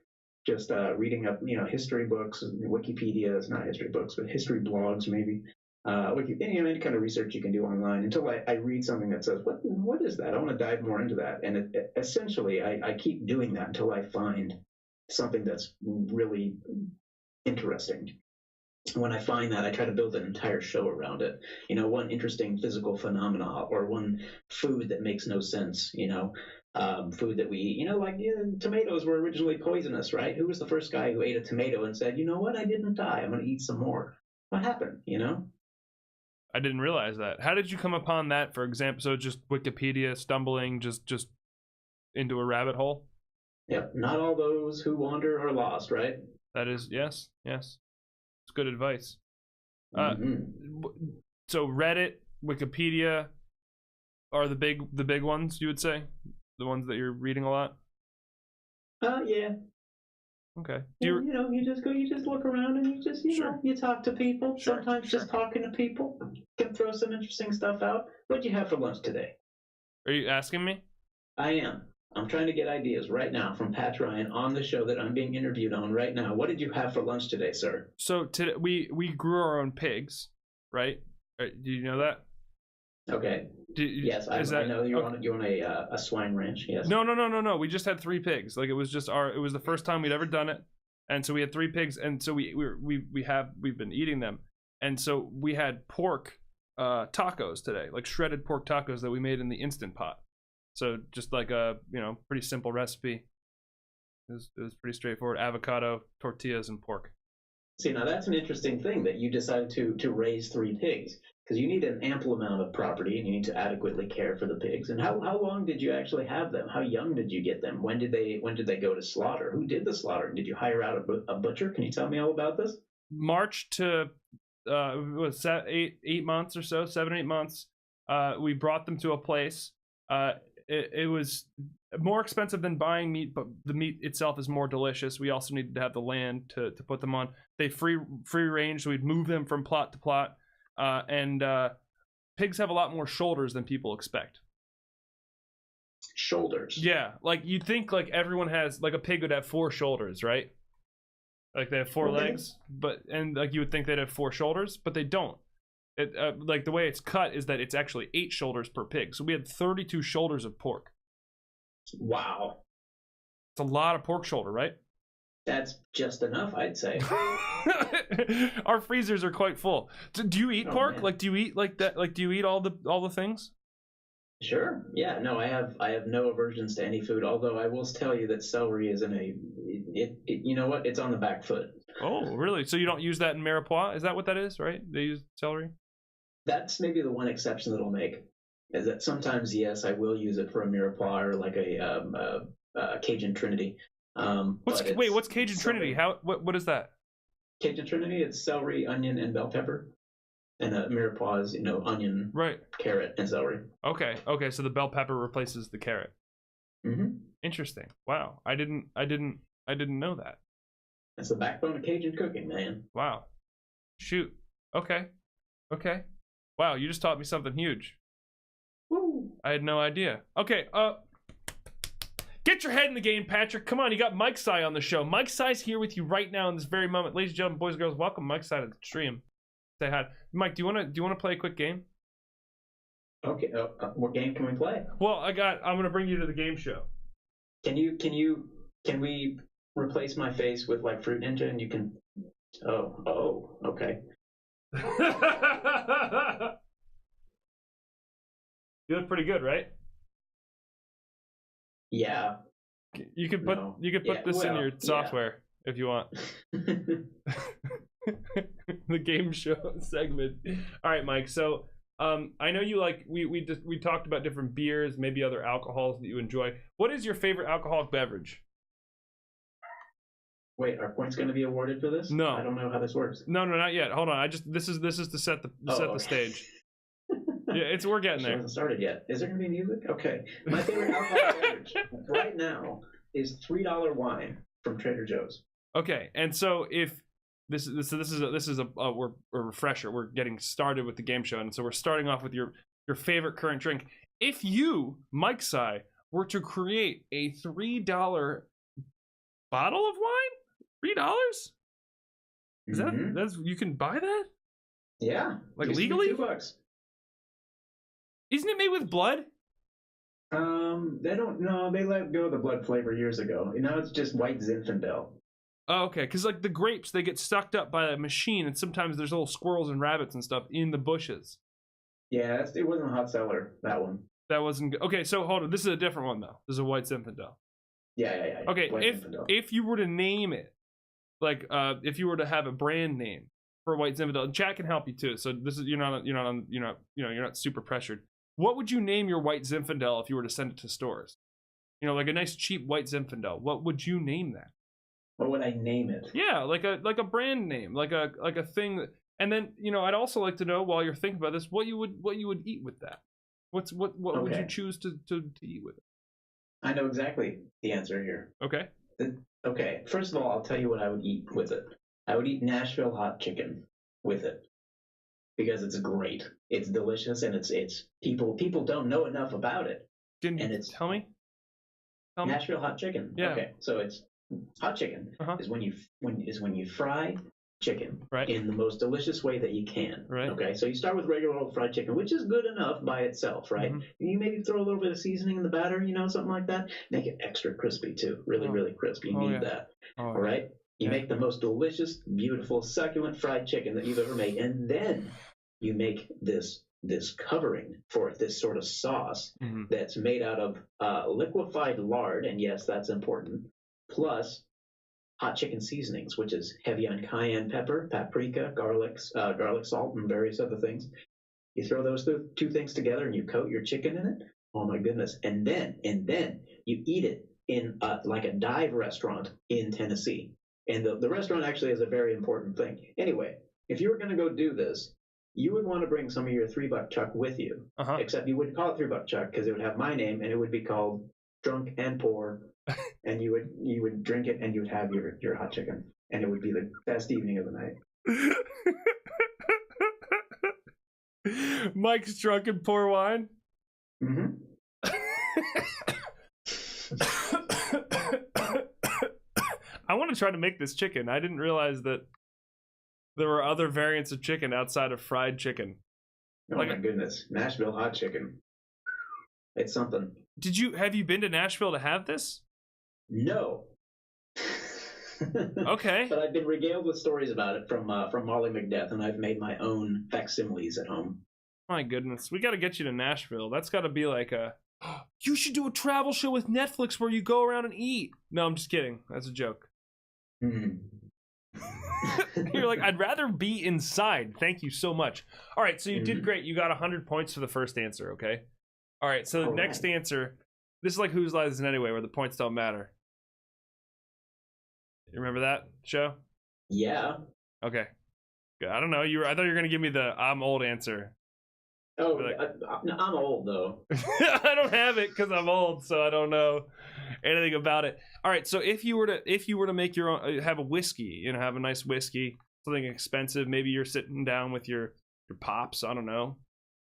Just reading up, history books, Wikipedia's not history books, but history blogs maybe. Any kind of research you can do online until I read something that says, what is that? I want to dive more into that. And essentially, I keep doing that until I find something that's really interesting. When I find that, I try to build an entire show around it. One interesting physical phenomena or one food that makes no sense, food that we eat. Tomatoes were originally poisonous, right? Who was the first guy who ate a tomato and said, you know what, I didn't die, I'm going to eat some more? What happened, I didn't realize that. How did you come upon that, for example? So just Wikipedia stumbling just into a rabbit hole? Yep, not all those who wander are lost, right? That is, yes. It's good advice. So Reddit, Wikipedia are the big ones, you would say? The ones that you're reading a lot? Yeah. Okay. You just look around and you just, you talk to people. Sure, Sometimes just talking to people can throw some interesting stuff out. What'd you have for lunch today? Are you asking me? I am. I'm trying to get ideas right now from Patchryan on the show that I'm being interviewed on right now. What did you have for lunch today, sir? So today we grew our own pigs, right? Do you know that? Okay. Yes, I know you're on a swine ranch. Yes. No. We just had 3 pigs. Like it was the first time we'd ever done it, and so we had 3 pigs, and so we've been eating them, and so we had pork tacos today, like shredded pork tacos that we made in the Instant Pot. So just like a pretty simple recipe. It was pretty straightforward: avocado, tortillas, and pork. See, now that's an interesting thing that you decided to raise 3 pigs, because you need an ample amount of property and you need to adequately care for the pigs. And how long did you actually have them? How young did you get them? When did they go to slaughter? Who did the slaughter? Did you hire out a butcher? Can you tell me all about this? March to was 8 months or so, 7 or 8 months. We brought them to a place. It was more expensive than buying meat, but the meat itself is more delicious. We also needed to have the land to put them on. They free range, so we'd move them from plot to plot. And pigs have a lot more shoulders than people expect. Shoulders? Yeah, like you'd think like everyone has, like a pig would have 4 shoulders, right? Like they have 4 legs, and like you would think they'd have 4 shoulders, but they don't. It, like the way it's cut is that it's actually 8 shoulders per pig. So we had 32 shoulders of pork. Wow. It's a lot of pork shoulder, right? That's just enough, I'd say. Our freezers are quite full. Do you eat pork? Man. Like, do you eat like that? Like, do you eat all the things? Sure. Yeah. No, I have no aversions to any food. Although I will tell you that celery is you know what? It's on the back foot. Oh, really? So you don't use that in mirepoix? Is that what that is? Right? They use celery. That's maybe the one exception that I'll make. Is that sometimes, yes, I will use it for a mirepoix or like a Cajun Trinity. What's Cajun Trinity? What is that? Cajun Trinity, it's celery, onion, and bell pepper. And a mirepoix is, onion, right, carrot, and celery. Okay. So the bell pepper replaces the carrot. Mm-hmm. Interesting. Wow. I didn't know that. That's the backbone of Cajun cooking, man. Wow. Shoot. Okay. Wow, you just taught me something huge. Woo. I had no idea. Okay, get your head in the game, Patrick. Come on, you got MikeSci on the show. MikeSci's here with you right now in this very moment. Ladies and gentlemen, boys and girls, welcome MikeSci to the stream. Say hi. Mike, do you want to play a quick game? Okay, what game can we play? Well, I'm going to bring you to the game show. Can we replace my face with like Fruit Ninja and you can... Oh, okay. You look pretty good, right? Yeah. You could put this in your software if you want. The game show segment. All right, Mike. So I know you like we talked about different beers, maybe other alcohols that you enjoy. What is your favorite alcoholic beverage? Wait, are points going to be awarded for this? No, I don't know how this works. No, not yet. Hold on. This is to set the stage. Yeah, we're getting there. It hasn't started yet. Is there going to be music? Okay. My favorite alcoholic beverage right now is $3 wine from Trader Joe's. Okay, and so if this is a refresher. We're getting started with the game show, and so we're starting off with your favorite current drink. If you, MikeSci, were to create a $3 bottle of wine, $3? Is that's you can buy that? Yeah, like legally? $2. Isn't it made with blood? They don't. No, they let go of the blood flavor years ago. Now it's just white Zinfandel. Oh, okay, because like the grapes, they get sucked up by a machine, and sometimes there's little squirrels and rabbits and stuff in the bushes. Yeah, it wasn't a hot seller, that one. That wasn't good. Okay, so hold on. This is a different one, though. This is a white Zinfandel. Yeah. Okay, if you were to name it, like if you were to have a brand name for white Zinfandel, and chat can help you too. So this is you're not super pressured. What would you name your white Zinfandel if you were to send it to stores? You know, like a nice cheap white Zinfandel. What would you name that? What would I name it? Yeah, like a brand name, like a thing that, and then I'd also like to know while you're thinking about this what you would eat with that. What would you choose to eat with it? I know exactly the answer here. Okay. Okay. First of all, I'll tell you what I would eat with it. I would eat Nashville hot chicken with it because it's great. It's delicious, and it's people don't know enough about it. Tell me. Nashville hot chicken. Yeah. Okay. So it's hot chicken is when you fry chicken in the most delicious way that you can. Right. Okay. So you start with regular old fried chicken, which is good enough by itself, right? Mm-hmm. You maybe throw a little bit of seasoning in the batter, something like that. Make it extra crispy too. Really crispy. You need that. All right. You make the most delicious, beautiful, succulent fried chicken that you've ever made, and then you make this covering for it, this sort of sauce that's made out of liquefied lard, and yes, that's important, plus hot chicken seasonings, which is heavy on cayenne pepper, paprika, garlic salt, and various other things. You throw those two things together and you coat your chicken in it. Oh my goodness! And then you eat it in like a dive restaurant in Tennessee. And the restaurant actually is a very important thing. Anyway, if you were going to go do this, you would want to bring some of your $3 Chuck with you. Except you wouldn't call it $3 Chuck because it would have my name, and it would be called Drunk and Poor. And you would drink it, and you would have your hot chicken, and it would be the best evening of the night. Mike's Drunk and Poor wine. Mm-hmm. I want to try to make this chicken. I didn't realize that there were other variants of chicken outside of fried chicken. Oh my goodness. Nashville hot chicken. It's something. Have you been to Nashville to have this? No. Okay. But I've been regaled with stories about it from Molly McDeath, and I've made my own facsimiles at home. My goodness. We got to get you to Nashville. That's got to be like you should do a travel show with Netflix where you go around and eat. No, I'm just kidding. That's a joke. Mm-hmm. You're like, I'd rather be inside. Thank you so much. All right, so you did great. You got 100 points for the first answer, okay? All right, so the next answer, this is like Whose Line Is It Anyway, where the points don't matter. You remember that show? Yeah. Okay. I don't know. I thought you were going to give me the I'm old answer. Oh, like, I'm old, though. I don't have it because I'm old, so I don't know anything about it. All right, so if you were to make your own, have a whiskey, have a nice whiskey, something expensive, maybe you're sitting down with your pops, I don't know.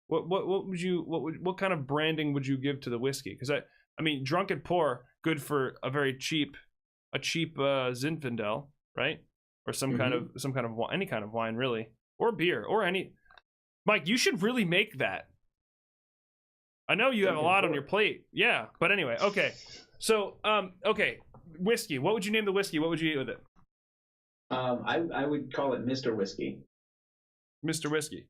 What kind of branding would you give to the whiskey? Because I mean, Drunk and Poor, good for a cheap Zinfandel, right? Or some kind of any kind of wine, really, or beer, or any. Mike, you should really make that. I know you have a lot on your plate. Yeah, but anyway, okay. So, okay, whiskey. What would you name the whiskey? What would you eat with it? I would call it Mr. Whiskey. Mr. Whiskey.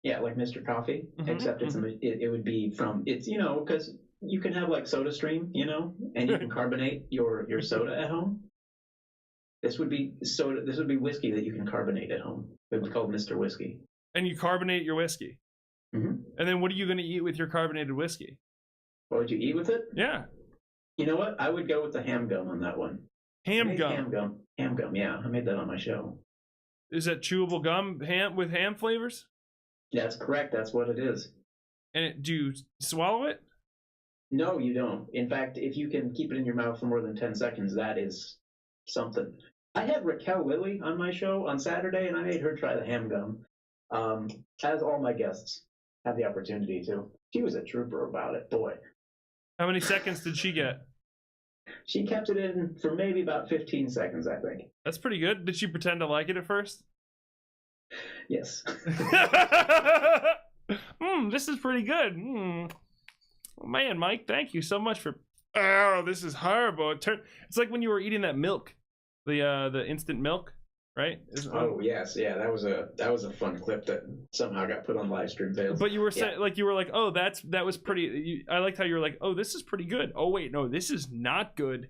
Yeah, like Mr. Coffee, except it would be from, because you can have like SodaStream, and you can carbonate your soda at home. This would be soda. This would be whiskey that you can carbonate at home. It would be called Mr. Whiskey. And you carbonate your whiskey. Mm-hmm. And then what are you going to eat with your carbonated whiskey? What would you eat with it? Yeah. You know what? I would go with the ham gum on that one. Ham gum. Ham gum. Yeah, I made that on my show. Is that chewable gum with ham flavors? That's correct. That's what it is. And do you swallow it? No, you don't. In fact, if you can keep it in your mouth for more than 10 seconds, that is something. I had Raquel Lilly on my show on Saturday, and I made her try the ham gum. As all my guests have the opportunity to. She was a trooper about it, boy. How many seconds did she get? She kept it in for maybe about 15 seconds, I think. That's pretty good. Did she pretend to like it at first? Yes. This is pretty good. Man, Mike, thank you so much for... Oh, this is horrible. It's like when you were eating that milk, the instant milk, right? Oh yes, yeah. That was a fun clip that somehow got put on live stream fails. But you were saying, oh, that was pretty. I liked how you were like, oh, this is pretty good. Oh wait, no, this is not good,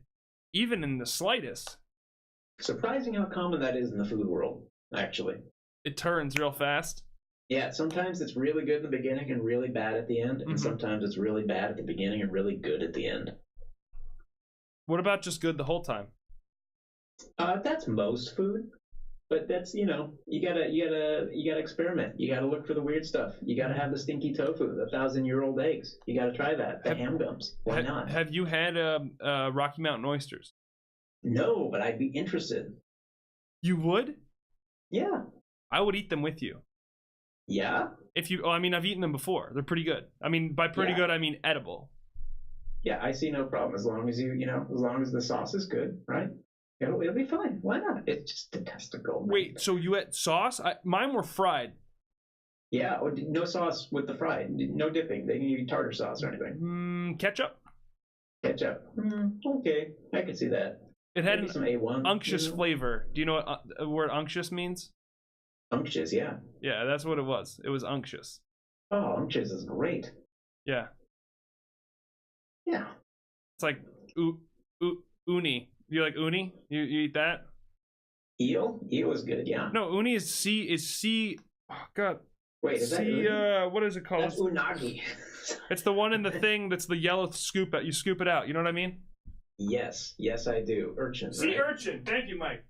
even in the slightest. Surprising how common that is in the food world. Actually, it turns real fast. Yeah, sometimes it's really good in the beginning and really bad at the end, and sometimes it's really bad at the beginning and really good at the end. What about just good the whole time? That's most food, but that's you gotta experiment. You gotta look for the weird stuff. You gotta have the stinky tofu, the 1,000-year-old eggs. You gotta try that. The ham gums. Why not? Have you had Rocky Mountain oysters? No, but I'd be interested. You would? Yeah. I would eat them with you. Yeah. I've eaten them before. They're pretty good. I mean, by pretty good, I mean edible. Yeah, I see no problem as long as as long as the sauce is good, right? It'll be fine. Why not? It's just a testicle. Wait, so you had sauce? Mine were fried. Yeah, no sauce with the fried. No dipping. They didn't use tartar sauce or anything. Ketchup? Ketchup. Okay, I can see that. It had some A1 unctuous flavor. Do you know what the word unctuous means? Unctuous, yeah. Yeah, that's what it was. It was unctuous. Oh, unctuous is great. Yeah. Yeah. It's like uni. You like uni? You eat that? Eel? Eel is good, yeah. No, uni is sea. Oh God. Wait, is sea, that what is it called? That's unagi. It's the one in the thing that's the yellow scoop. You scoop it out. You know what I mean? Yes, I do. Urchin. Sea urchin. Thank you, Mike.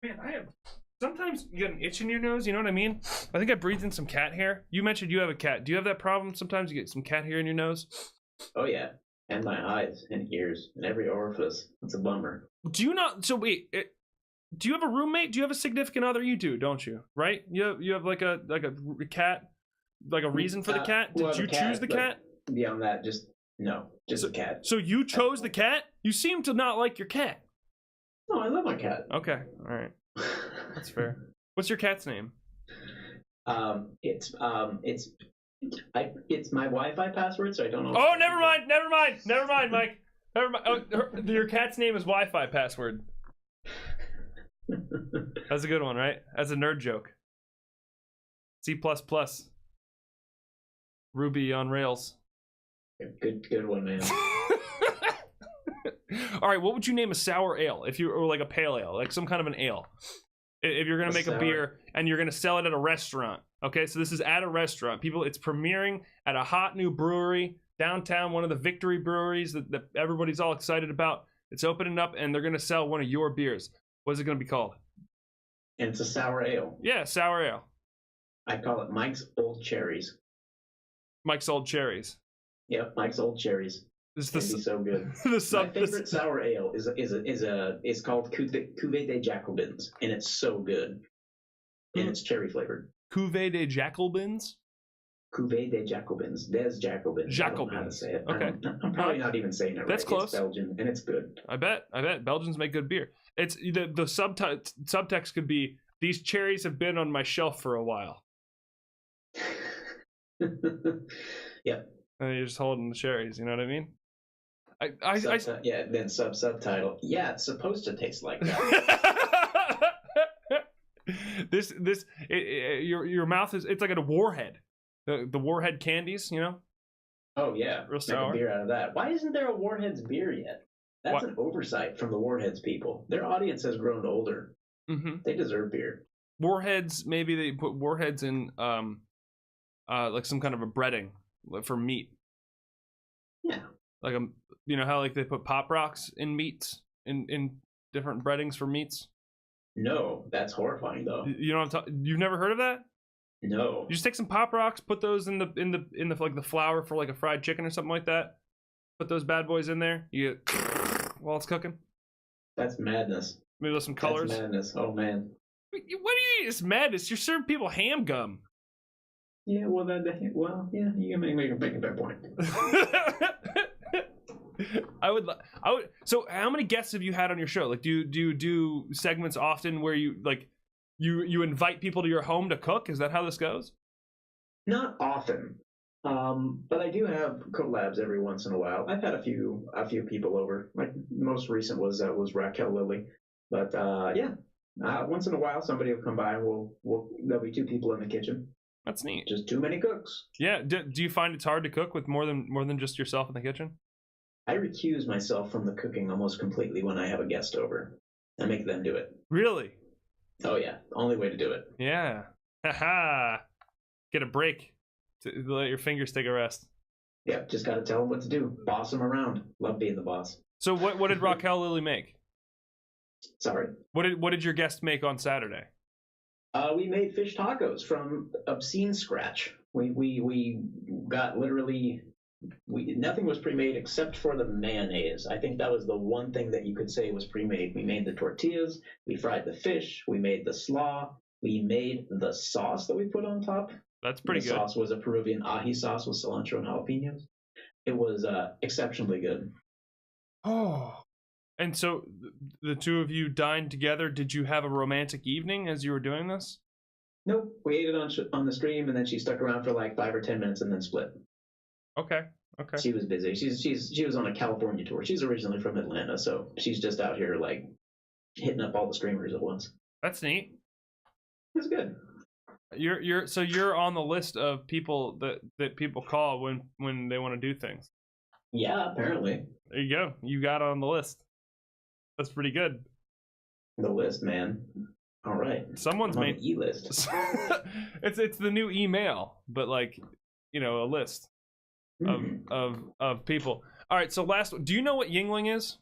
Man, I have. Sometimes you get an itch in your nose. You know what I mean? I think I breathed in some cat hair. You mentioned you have a cat. Do you have that problem? Sometimes you get some cat hair in your nose. Oh yeah, and my eyes and ears and every orifice. It's a bummer. Do you not? So wait. Do you have a roommate? Do you have a significant other? You do, don't you? Right? You have like a cat, like a reason for the cat. Did you choose the cat? Beyond that, just the cat. So you chose the cat? You seem to not like your cat. No, I love my cat. Okay, all right, that's fair. What's your cat's name? It's my Wi-Fi password, so I don't know. Oh, never mind, Mike. Never mind. Oh, your cat's name is Wi-Fi password. That's a good one, right? That's a nerd joke. C++. Ruby on Rails. Good one, man. All right, what would you name a sour ale or like a pale ale, like some kind of an ale? If you're gonna make a beer and you're gonna sell it at a restaurant, okay? So this is at a restaurant. It's premiering at a hot new brewery downtown, one of the Victory breweries that everybody's all excited about. It's opening up, and they're gonna sell one of your beers. What is it gonna be called? And it's a sour ale. Yeah, sour ale. I call it Mike's Old Cherries. Mike's Old Cherries. Yep, Mike's Old Cherries. It's be so good. My favorite sour ale is called Cuvée des Jacobins, and it's so good. And it's cherry flavored. Cuvée des Jacobins? Cuvée des Jacobins. Des Jacobins. I don't know how to say it. Okay. I'm probably not even saying it right. That's close. It's Belgian, and it's good. I bet. Belgians make good beer. It's the subtext could be, these cherries have been on my shelf for a while. Yep. And you're just holding the cherries, you know what I mean? Then subtitle. Yeah, it's supposed to taste like that. Your mouth is, it's like a warhead. The warhead candies, you know? Oh yeah, Real make sour. a beer out of that. Why isn't there a Warheads beer yet? That's What? an oversight from the Warheads people. Their audience has grown older. Mm-hmm. They deserve beer. Warheads, maybe they put warheads in like some kind of a breading for meat. Yeah. Like you know how like they put pop rocks in meats in different breadings for meats. No, that's horrifying though. You know what I'm talking? You've never heard of that? No. You just take some pop rocks, put those in the like the flour for like a fried chicken or something like that. Put those bad boys in there. You get while it's cooking. That's madness. Maybe with some colors. That's madness. Oh man. What do you mean it's madness? You're serving people ham gum. Yeah, well, yeah, you can make a fair point. I would. So, how many guests have you had on your show? Like, do you do segments often where you like you invite people to your home to cook? Is that how this goes? Not often, but I do have collabs every once in a while. I've had a few people over. Like most recent was Raquel Lilly, but yeah, once in a while somebody will come by and there'll be two people in the kitchen. That's neat. Just too many cooks. Yeah. Do you find it's hard to cook with more than just yourself in the kitchen? I recuse myself from the cooking almost completely when I have a guest over. I make them do it. Really? Oh yeah, only way to do it. Yeah. Haha. Get a break to let your fingers take a rest. Yep, just got to tell them what to do. Boss them around. Love being the boss. So what did Raquel Lilly make? Sorry. What did your guest make on Saturday? We made fish tacos from obscene scratch. We got literally nothing was pre-made except for the mayonnaise. I think that was the one thing that you could say was pre-made. We made the tortillas, we fried the fish, we made the slaw, we made the sauce that we put on top. That's pretty good. The sauce was a Peruvian ají sauce with cilantro and jalapenos. It was exceptionally good. Oh. And so the two of you dined together. Did you have a romantic evening as you were doing this? Nope. We ate it on the stream, and then she stuck around for like 5 or 10 minutes and then split. Okay. She was busy. She was on a California tour. She's originally from Atlanta, so she's just out here like hitting up all the streamers at once. That's neat. It was good. You're on the list of people that people call when they want to do things. Yeah, apparently. There you go. You got on the list. That's pretty good. The list, man. All right. Someone's made E-list. It's the new email, but like, you know, a list of people. All right. So last, do you know what Yingling is?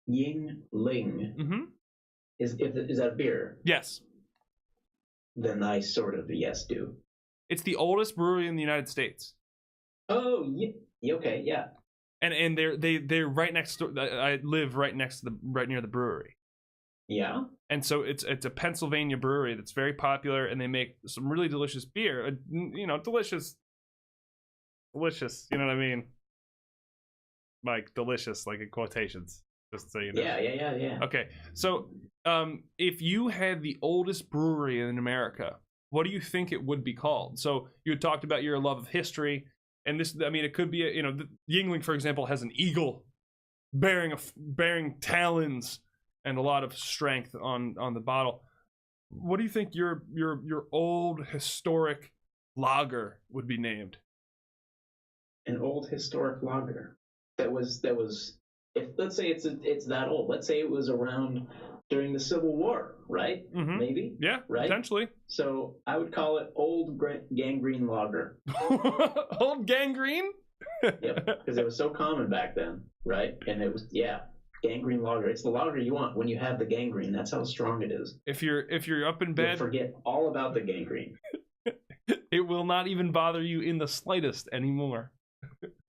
Yingling. Mm-hmm. Is that a beer? Yes. Then I sort of do. It's the oldest brewery in the United States. Oh, yeah. Okay, yeah. And they're right next to. I live right near the brewery. Yeah. And so it's a Pennsylvania brewery that's very popular, and they make some really delicious beer. You know, delicious. You know what I mean? Like delicious, like in quotations, just so you know. Yeah. Okay, so if you had the oldest brewery in America, what do you think it would be called? So you had talked about your love of history. And this, I mean, it could be, Yingling, for example, has an eagle bearing talons and a lot of strength on the bottle. What do you think your old historic lager would be named? An old historic lager that was if let's say it's that old. Let's say it was around during the Civil War, right? Mm-hmm. Maybe. Yeah, right? Potentially. So I would call it Old Gangrene Lager. Old Gangrene? Yep, because it was so common back then, right? And it was gangrene lager. It's the lager you want when you have the gangrene. That's how strong it is. If you're up in bed, you'll forget all about the gangrene. It will not even bother you in the slightest anymore.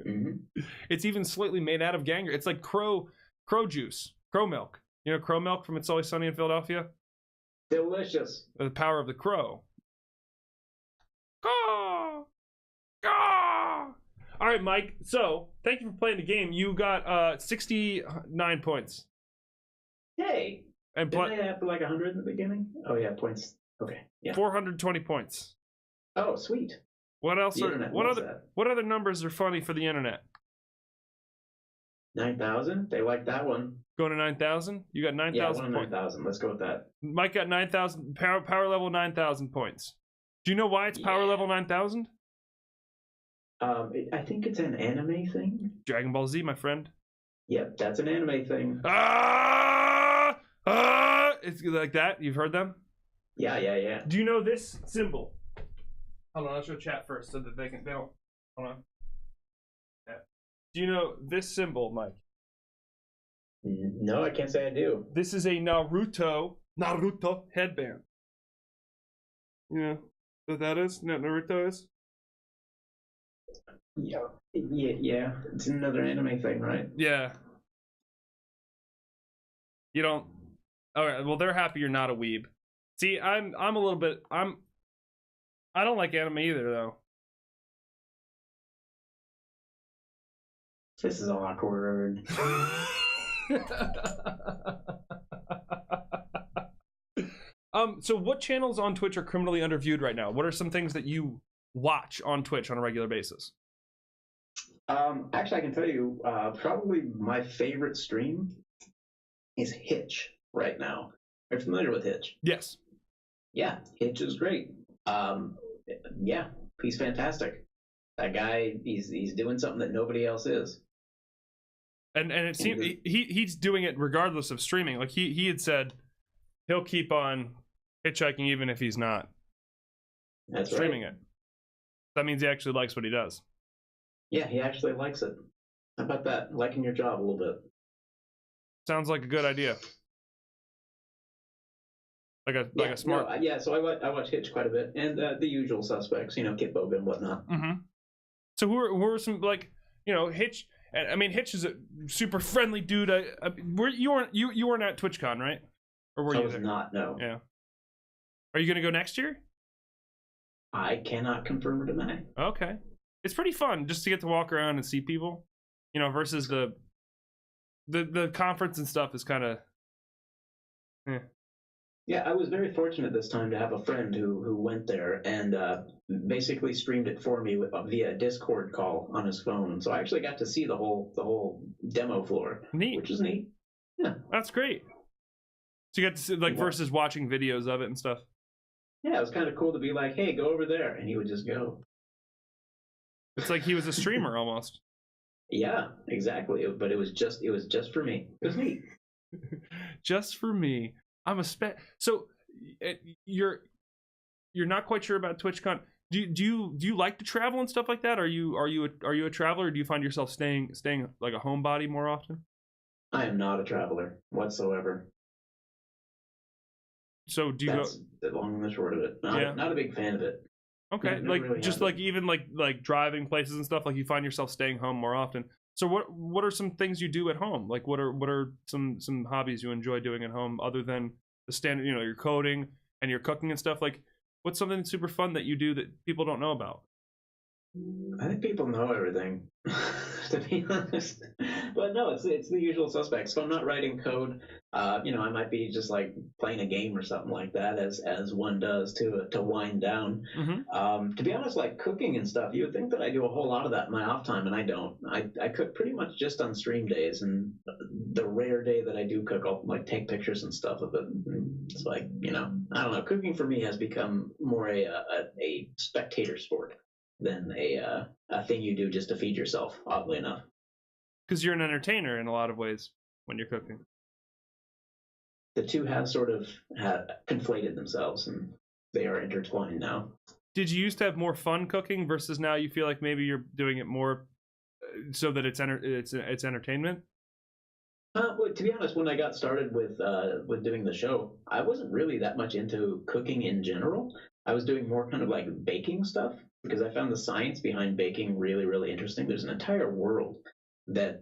Mm-hmm. It's even slightly made out of gangrene. It's like crow juice, crow milk. You know crow milk from It's Always Sunny in Philadelphia? Delicious. The power of the crow. Caw! Caw! All right, Mike. So, thank you for playing the game. You got 69 points. Hey. And didn't I have like 100 in the beginning? Oh, yeah, points. Okay. Yeah. 420 points. Oh, sweet. What else? What other numbers are funny for the internet? 9,000. They like that one. Going to 9,000? You got 9,000 points. 9,000. Let's go with that. Mike got 9,000 power level 9,000 points. Do you know why it's power level 9,000? I think it's an anime thing. Dragon Ball Z, my friend. Yep, that's an anime thing. It's like that. You've heard them? Yeah. Do you know this symbol? Hold on, I'll show chat first so that they don't. Hold on. Yeah. Do you know this symbol, Mike? No, I can't say I do. This is a Naruto headband. You know what that is? You know what Naruto is? Yeah. It's another anime thing, right? Yeah. You don't. All right. Well, they're happy you're not a weeb. See, I'm a little bit. I don't like anime either, though. This is awkward. So what channels on Twitch are criminally underviewed right now? What are some things that you watch on Twitch on a regular basis? Actually, I can tell you, probably my favorite stream is Hitch right now. Are you familiar with Hitch? Yes. Yeah, Hitch is great. Yeah, he's fantastic. That guy, he's doing something that nobody else is. And it seems he's doing it regardless of streaming. Like he had said, he'll keep on hitchhiking even if he's not streaming it. That means he actually likes what he does. Yeah, he actually likes it. How about that? Liking your job a little bit. Sounds like a good idea. Like a smart. No, yeah, so I watch Hitch quite a bit, and the usual suspects, Kit Boga and whatnot. Mm-hmm. So who are some, like, Hitch? I mean, Hitch is a super friendly dude. You weren't at TwitchCon, right? Or were you? I was not. No. Yeah. Are you gonna go next year? I cannot confirm or deny. Okay, it's pretty fun just to get to walk around and see people, versus the conference and stuff is kind of. Yeah, I was very fortunate this time to have a friend who went there and basically streamed it for me via Discord call on his phone. So I actually got to see the whole demo floor, neat, which is neat. Yeah, that's great. So you got to see, versus watching videos of it and stuff. Yeah, it was kind of cool to be like, "Hey, go over there," and he would just go. It's like he was a streamer almost. Yeah, exactly. But it was just for me. It was neat. Just for me. I'm a So you're not quite sure about TwitchCon. Do you like to travel and stuff like that? Are you a traveler? Or do you find yourself staying like a homebody more often? I am not a traveler whatsoever. So do you That's the long and the short of it. Not a big fan of it. Okay, really just even driving places and stuff. Like you find yourself staying home more often. So what are some things you do at home? Like what are some hobbies you enjoy doing at home other than the standard, your coding and your cooking and stuff? Like what's something super fun that you do that people don't know about? I think people know everything, to be honest. But no, it's the usual suspects. So I'm not writing code. I might be just like playing a game or something like that, as one does to wind down. Mm-hmm. To be honest, like cooking and stuff, you would think that I do a whole lot of that in my off time, and I don't. I cook pretty much just on stream days, and the rare day that I do cook, I'll like take pictures and stuff of it. It's like I don't know. Cooking for me has become more a spectator sport than a thing you do just to feed yourself, oddly enough. Because you're an entertainer in a lot of ways when you're cooking. The two have sort of conflated themselves, and they are intertwined now. Did you used to have more fun cooking versus now you feel like maybe you're doing it more so that it's entertainment? Well, to be honest, when I got started with doing the show, I wasn't really that much into cooking in general. I was doing more kind of like baking stuff because I found the science behind baking really, really interesting. There's an entire world that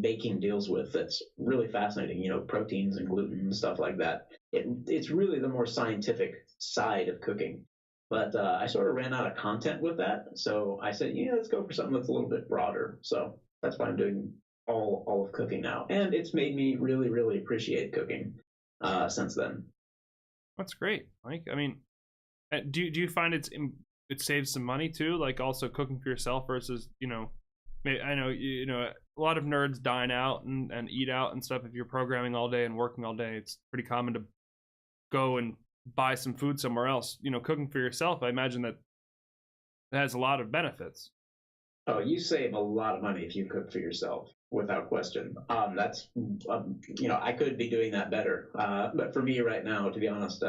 baking deals with that's really fascinating. Proteins and gluten and stuff like that. It's really the more scientific side of cooking. But I sort of ran out of content with that, so I said, let's go for something that's a little bit broader. So that's why I'm doing all of cooking now, and it's made me really, really appreciate cooking since then. That's great, Mike. I mean, do you find it saves some money too? Like also cooking for yourself versus I know a lot of nerds dine out and eat out and stuff. If you're programming all day and working all day, it's pretty common to go and buy some food somewhere else. Cooking for yourself, I imagine that has a lot of benefits. Oh, you save a lot of money if you cook for yourself, without question. That's, I could be doing that better. But for me right now, to be honest,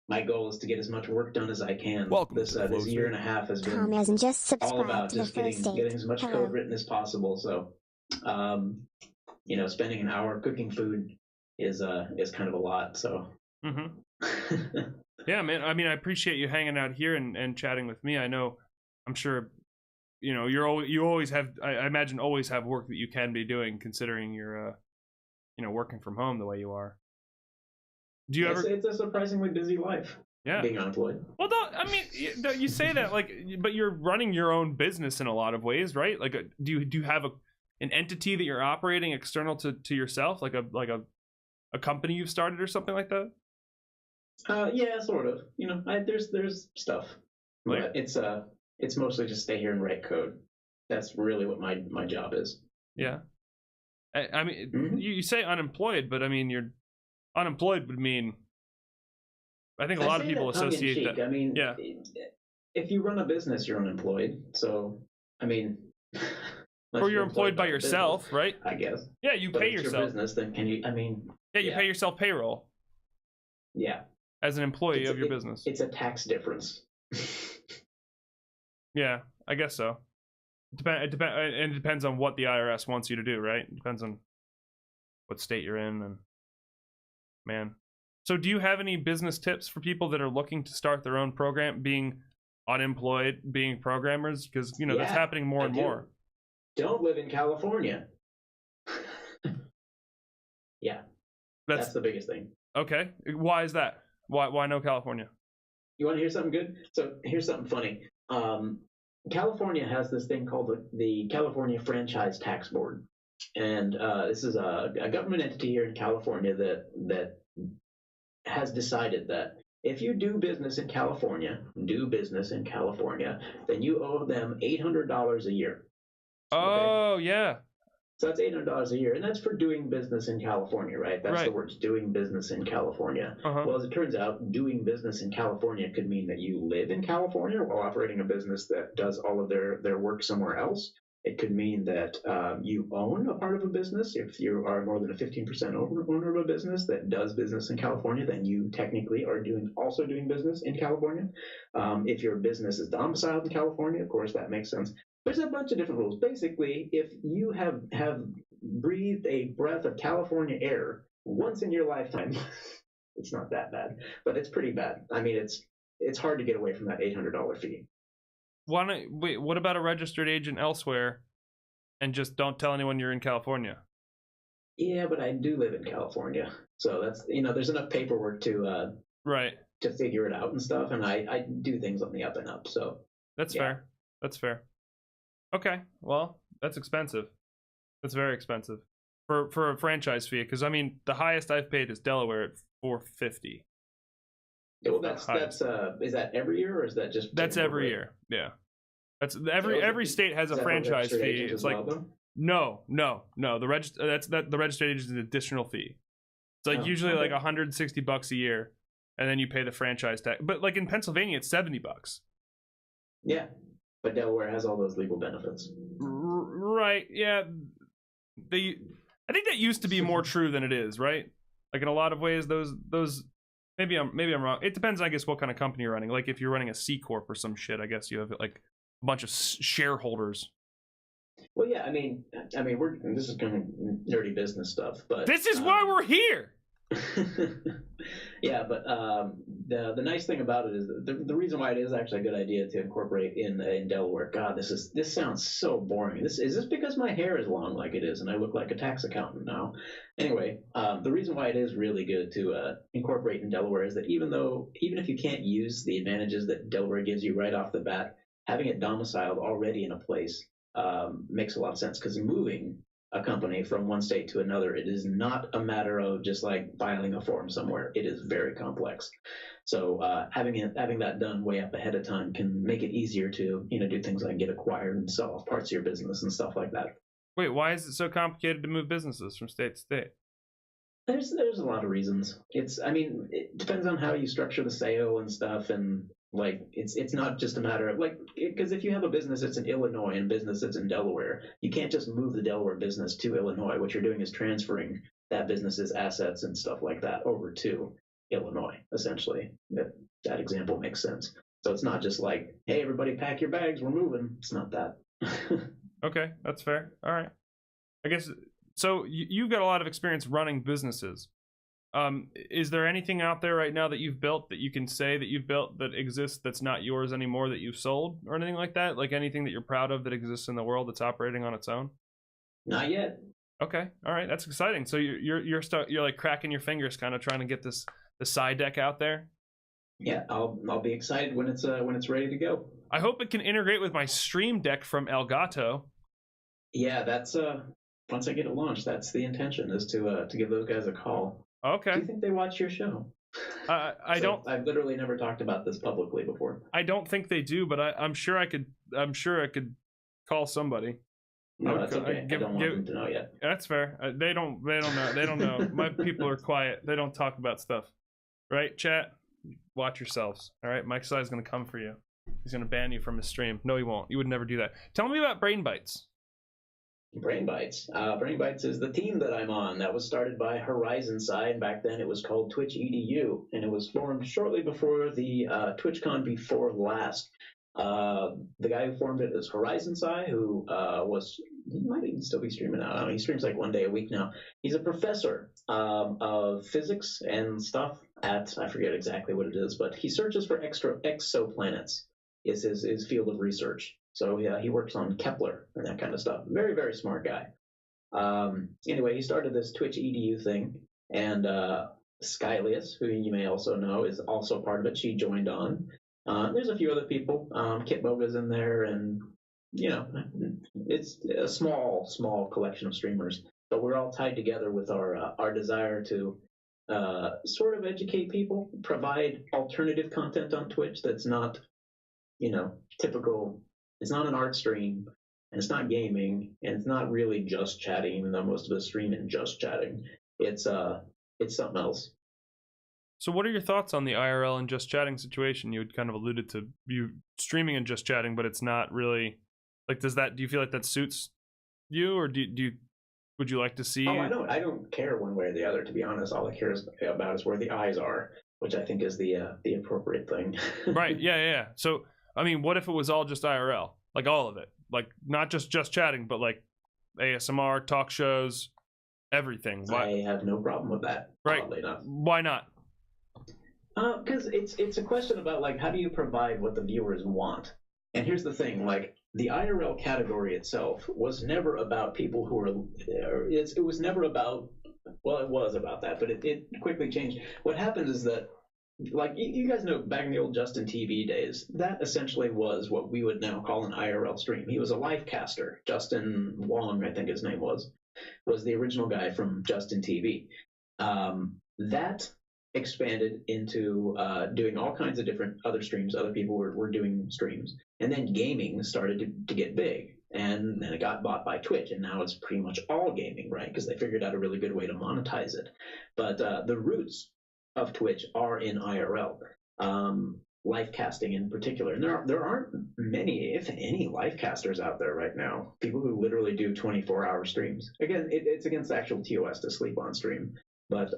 my goal is to get as much work done as I can. Welcome This to the this year and a half has Tom been hasn't just all subscribed about to the just first getting date. as much Hello. code written as possible. So, spending an hour cooking food is kind of a lot. So. Mm-hmm. Yeah, man. I mean, I appreciate you hanging out here and chatting with me. I'm sure, you always have, I imagine always have work that you can be doing considering you're, working from home the way you are. Do you ever? It's a surprisingly busy life. Yeah. Being unemployed. Well, you say that but you're running your own business in a lot of ways, right? Like, do you have an entity that you're operating external to yourself, like a company you've started or something like that? Yeah, sort of. There's stuff, Like, but it's mostly just stay here and write code. That's really what my job is. yeah. I mean, Mm-hmm. you say unemployed, but I mean, you're unemployed would mean. I think a lot of people associate that. I mean, yeah. If you run a business, you're unemployed. So, I mean, or you're employed by yourself, business, right? I guess. Yeah, you But pay if it's yourself. your business, then can you? I mean. Yeah, you pay yourself payroll. Yeah. As an employee of your business. It's a tax difference. Yeah, I guess so. It depends on what the IRS wants you to do, right? It depends on what state you're in, and man. So, do you have any business tips for people that are looking to start their own program, being unemployed, being programmers? Because that's happening more and more. Don't live in California. Yeah, that's the biggest thing. Okay, why is that? Why no California? You want to hear something good? So here's something funny. California has this thing called the California Franchise Tax Board, and this is a government entity here in California that has decided that if you do business in California, then you owe them $800 a year. Oh, okay? Yeah. So that's $800 a year, and that's for doing business in California, right? That's the words, doing business in California. Uh-huh. Well, as it turns out, doing business in California could mean that you live in California while operating a business that does all of their work somewhere else. It could mean that you own a part of a business. If you are more than a 15% owner of a business that does business in California, then you technically are also doing business in California. If your business is domiciled in California, of course, that makes sense. There's a bunch of different rules. Basically, if you have breathed a breath of California air once in your lifetime, it's not that bad, but it's pretty bad. I mean, it's hard to get away from that $800 fee. What about a registered agent elsewhere and just don't tell anyone you're in California? Yeah, but I do live in California. So that's, there's enough paperwork to figure it out and stuff. And I do things on the up and up. So that's fair. That's fair. Okay. Well, that's expensive. That's very expensive for a franchise fee. Cause I mean, the highest I've paid is Delaware at $450. Yeah, well, that's is that every year or is that just? That's every year. Yeah. That's every state has a franchise fee. It's like, no. The registered agent is an additional fee. It's like usually like $160 a year, and then you pay the franchise tax. But like in Pennsylvania, it's $70. Yeah, but Delaware has all those legal benefits. Right? Yeah. I think that used to be more true than it is, right? Like in a lot of ways, those. Maybe I'm wrong. It depends, I guess, what kind of company you're running. Like if you're running a C corp or some shit, I guess you have like a bunch of shareholders. Well, yeah, I mean, this is kind of nerdy business stuff, but this is why we're here. Yeah, but the nice thing about it is the reason why it is actually a good idea to incorporate in Delaware. God, this sounds so boring. Is this because my hair is long like it is and I look like a tax accountant now? Anyway, the reason why it is really good to incorporate in Delaware is that even if you can't use the advantages that Delaware gives you right off the bat, having it domiciled already in a place makes a lot of sense, because moving a company from one state to another, it is not a matter of just like filing a form somewhere. It is very complex. So having that done way up ahead of time can make it easier to do things like get acquired and sell off parts of your business and stuff like that. Wait, why is it so complicated to move businesses from state to state? There's a lot of reasons. It depends on how you structure the sale and stuff, and Like it's not just a matter of because if you have a business that's in Illinois and a business that's in Delaware, you can't just move the Delaware business to Illinois. What you're doing is transferring that business's assets and stuff like that over to Illinois, essentially. That example makes sense. So it's not just like, hey, everybody pack your bags, we're moving. It's not that. Okay, that's fair. All right. I guess, so you've got a lot of experience running businesses. Is there anything out there right now that you've built that you can say that you've built that exists that's not yours anymore that you've sold or anything like that? Like anything that you're proud of that exists in the world that's operating on its own? Not yet. Okay, all right, that's exciting. So you're like cracking your fingers, kind of trying to get the side deck out there. Yeah, I'll be excited when it's ready to go. I hope it can integrate with my Stream Deck from Elgato. Yeah, that's once I get it launched, that's the intention, is to give those guys a call. Okay. Do you think they watch your show? I've literally never talked about this publicly before. I don't think they do, but I'm sure I could call somebody. No, that's okay. I don't want them to know yet. That's fair. They don't know. They don't know. My people are quiet. They don't talk about stuff. Right, chat? Watch yourselves. All right, MikeSci is going to come for you. He's going to ban you from his stream. No, he won't. You would never do that. Tell me about Bytes. Bytes is the team that I'm on. That was started by MikeSci, and back then it was called Twitch EDU, and it was formed shortly before the TwitchCon before last. The guy who formed it is MikeSci, who he might even still be streaming now. I don't know, he streams like one day a week now. He's a professor of physics and stuff at, I forget exactly what it is, but he searches for exoplanets is his field of research. So yeah, he works on Kepler and that kind of stuff. Very, very smart guy. Anyway, he started this Twitch EDU thing, and Skylius, who you may also know, is also part of it. She joined on. There's a few other people. Kit Boga's in there, and it's a small collection of streamers. But we're all tied together with our desire to sort of educate people, provide alternative content on Twitch that's not, typical. It's not an art stream, and it's not gaming, and it's not really just chatting, even though most of us stream in just chatting. It's something else. So what are your thoughts on the IRL and just chatting situation? You had kind of alluded to you streaming and just chatting, but it's not really like, do you feel like that suits you, or would you like to see? Oh, I don't care one way or the other, to be honest. All I care about is where the eyes are, which I think is the appropriate thing. Right. Yeah. So, I mean, what if it was all just IRL? Like all of it? Like not just chatting, but like ASMR, talk shows, everything. I have no problem with that. Right. Why not? Because it's a question about, like, how do you provide what the viewers want? And here's the thing, like, the IRL category itself was never about people who are, it was never about, well, it was about that, but it quickly changed. What happened is that, like, you guys know, back in the old Justin TV days, that essentially was what we would now call an IRL stream. He was a live caster. Justin Wong, I think his name was the original guy from Justin TV. That expanded into doing all kinds of different other streams. Other people were doing streams. And then gaming started to get big. And then it got bought by Twitch. And now it's pretty much all gaming, right? Because they figured out a really good way to monetize it. But the roots of Twitch are in IRL. Live casting in particular. And there aren't many, if any, live casters out there right now. People who literally do 24-hour streams. Again, it's against actual TOS to sleep on stream. But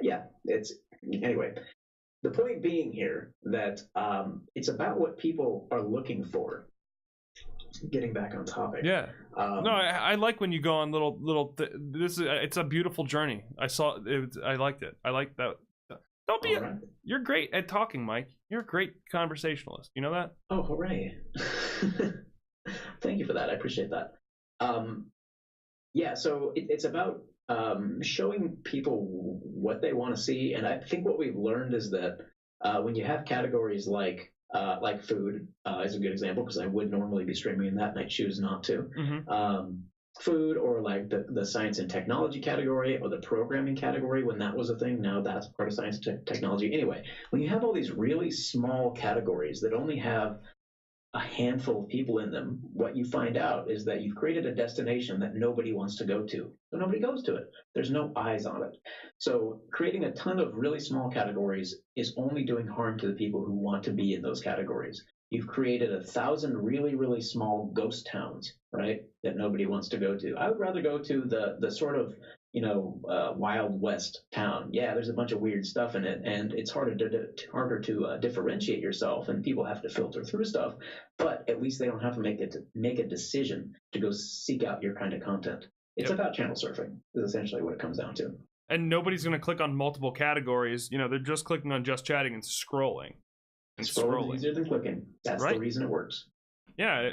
yeah, anyway, the point being here that it's about what people are looking for. Getting back on topic. Yeah. No, I like when you go on little. It's a beautiful journey. I liked it. I like that. Don't be. Right. You're great at talking, Mike. You're a great conversationalist. You know that? Oh, hooray! Thank you for that. I appreciate that. Yeah. So it's about showing people what they want to see, and I think what we've learned is that when you have categories like food is a good example, because I would normally be streaming in that and I choose not to. Mm-hmm. Food, or like the science and technology category, or the programming category when that was a thing. Now that's part of science and technology. Anyway, when you have all these really small categories that only have a handful of people in them, what you find out is that you've created a destination that nobody wants to go to. So nobody goes to it. There's no eyes on it. So creating a ton of really small categories is only doing harm to the people who want to be in those categories. You've created 1,000 really, really small ghost towns, right, that nobody wants to go to. I would rather go to the sort of, Wild West town. Yeah, there's a bunch of weird stuff in it, and it's harder to differentiate yourself, and people have to filter through stuff. But at least they don't have to make a decision to go seek out your kind of content. It's about channel surfing, is essentially what it comes down to. And nobody's going to click on multiple categories. They're just clicking on just chatting and scrolling. And scrolling is easier than clicking. That's right. The reason it works. Yeah,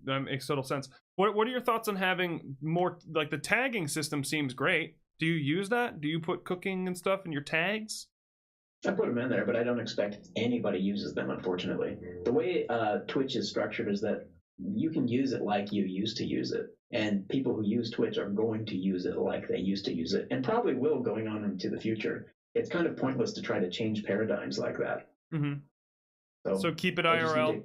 that makes total sense. What are your thoughts on having more, like the tagging system seems great. Do you use that? Do you put cooking and stuff in your tags? I put them in there, but I don't expect anybody uses them, unfortunately. The way Twitch is structured is that you can use it like you used to use it. And people who use Twitch are going to use it like they used to use it, and probably will going on into the future. It's kind of pointless to try to change paradigms like that. Mm-hmm. So keep it IRL.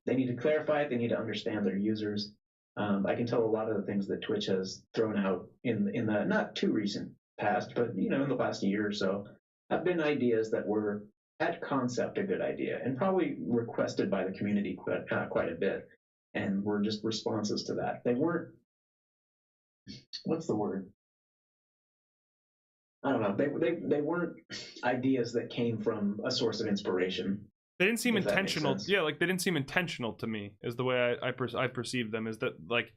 They need to clarify it. They need to understand their users. I can tell a lot of the things that Twitch has thrown out in the not too recent past, but in the last year or so, have been ideas that were at concept a good idea and probably requested by the community quite a bit, and were just responses to that. They weren't. What's the word? I don't know. They weren't ideas that came from a source of inspiration. They didn't seem intentional. Yeah, like they didn't seem intentional to me. Is the way I perceive them. Is that like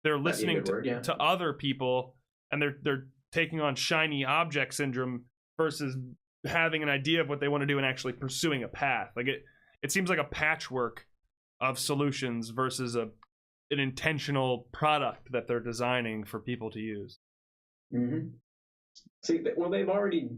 they're listening to other people, and they're taking on shiny object syndrome versus having an idea of what they want to do and actually pursuing a path. Like it seems like a patchwork of solutions versus an intentional product that they're designing for people to use. Mm-hmm. See, well, they've already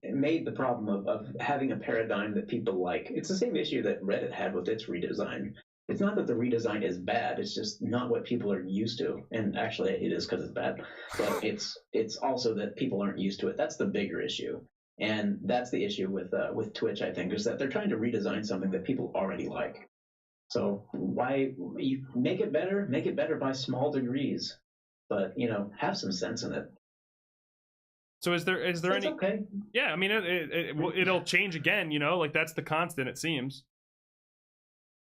made the problem of having a paradigm that people like. It's the same issue that Reddit had with its redesign. It's not that the redesign is bad. It's just not what people are used to. And actually, it is because it's bad. But it's also that people aren't used to it. That's the bigger issue. And that's the issue with Twitch, I think, is that they're trying to redesign something that people already like. So why you make it better? Make it better by small degrees. But, have some sense in it. So is there any? Okay. Yeah, I mean it'll change again. Like that's the constant. It seems.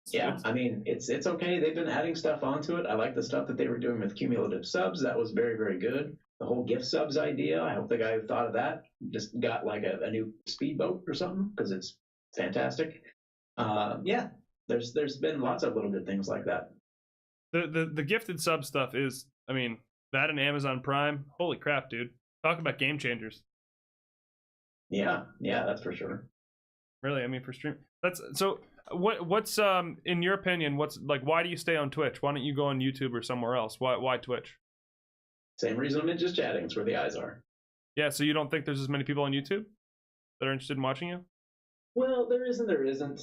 Yeah, I mean it's okay. They've been adding stuff onto it. I like the stuff that they were doing with cumulative subs. That was very, very good. The whole gift subs idea. I hope the guy who thought of that just got like a new speedboat or something, because it's fantastic. Yeah, there's been lots of little good things like that. The gifted sub stuff is, I mean, that and Amazon Prime. Holy crap, dude. Talk about game changers. Yeah, that's for sure. Really, I mean, for stream. That's so. What's in your opinion? What's like? Why do you stay on Twitch? Why don't you go on YouTube or somewhere else? Why Twitch? Same reason I'm in just chatting. It's where the eyes are. Yeah. So you don't think there's as many people on YouTube that are interested in watching you? Well, there is and there isn't.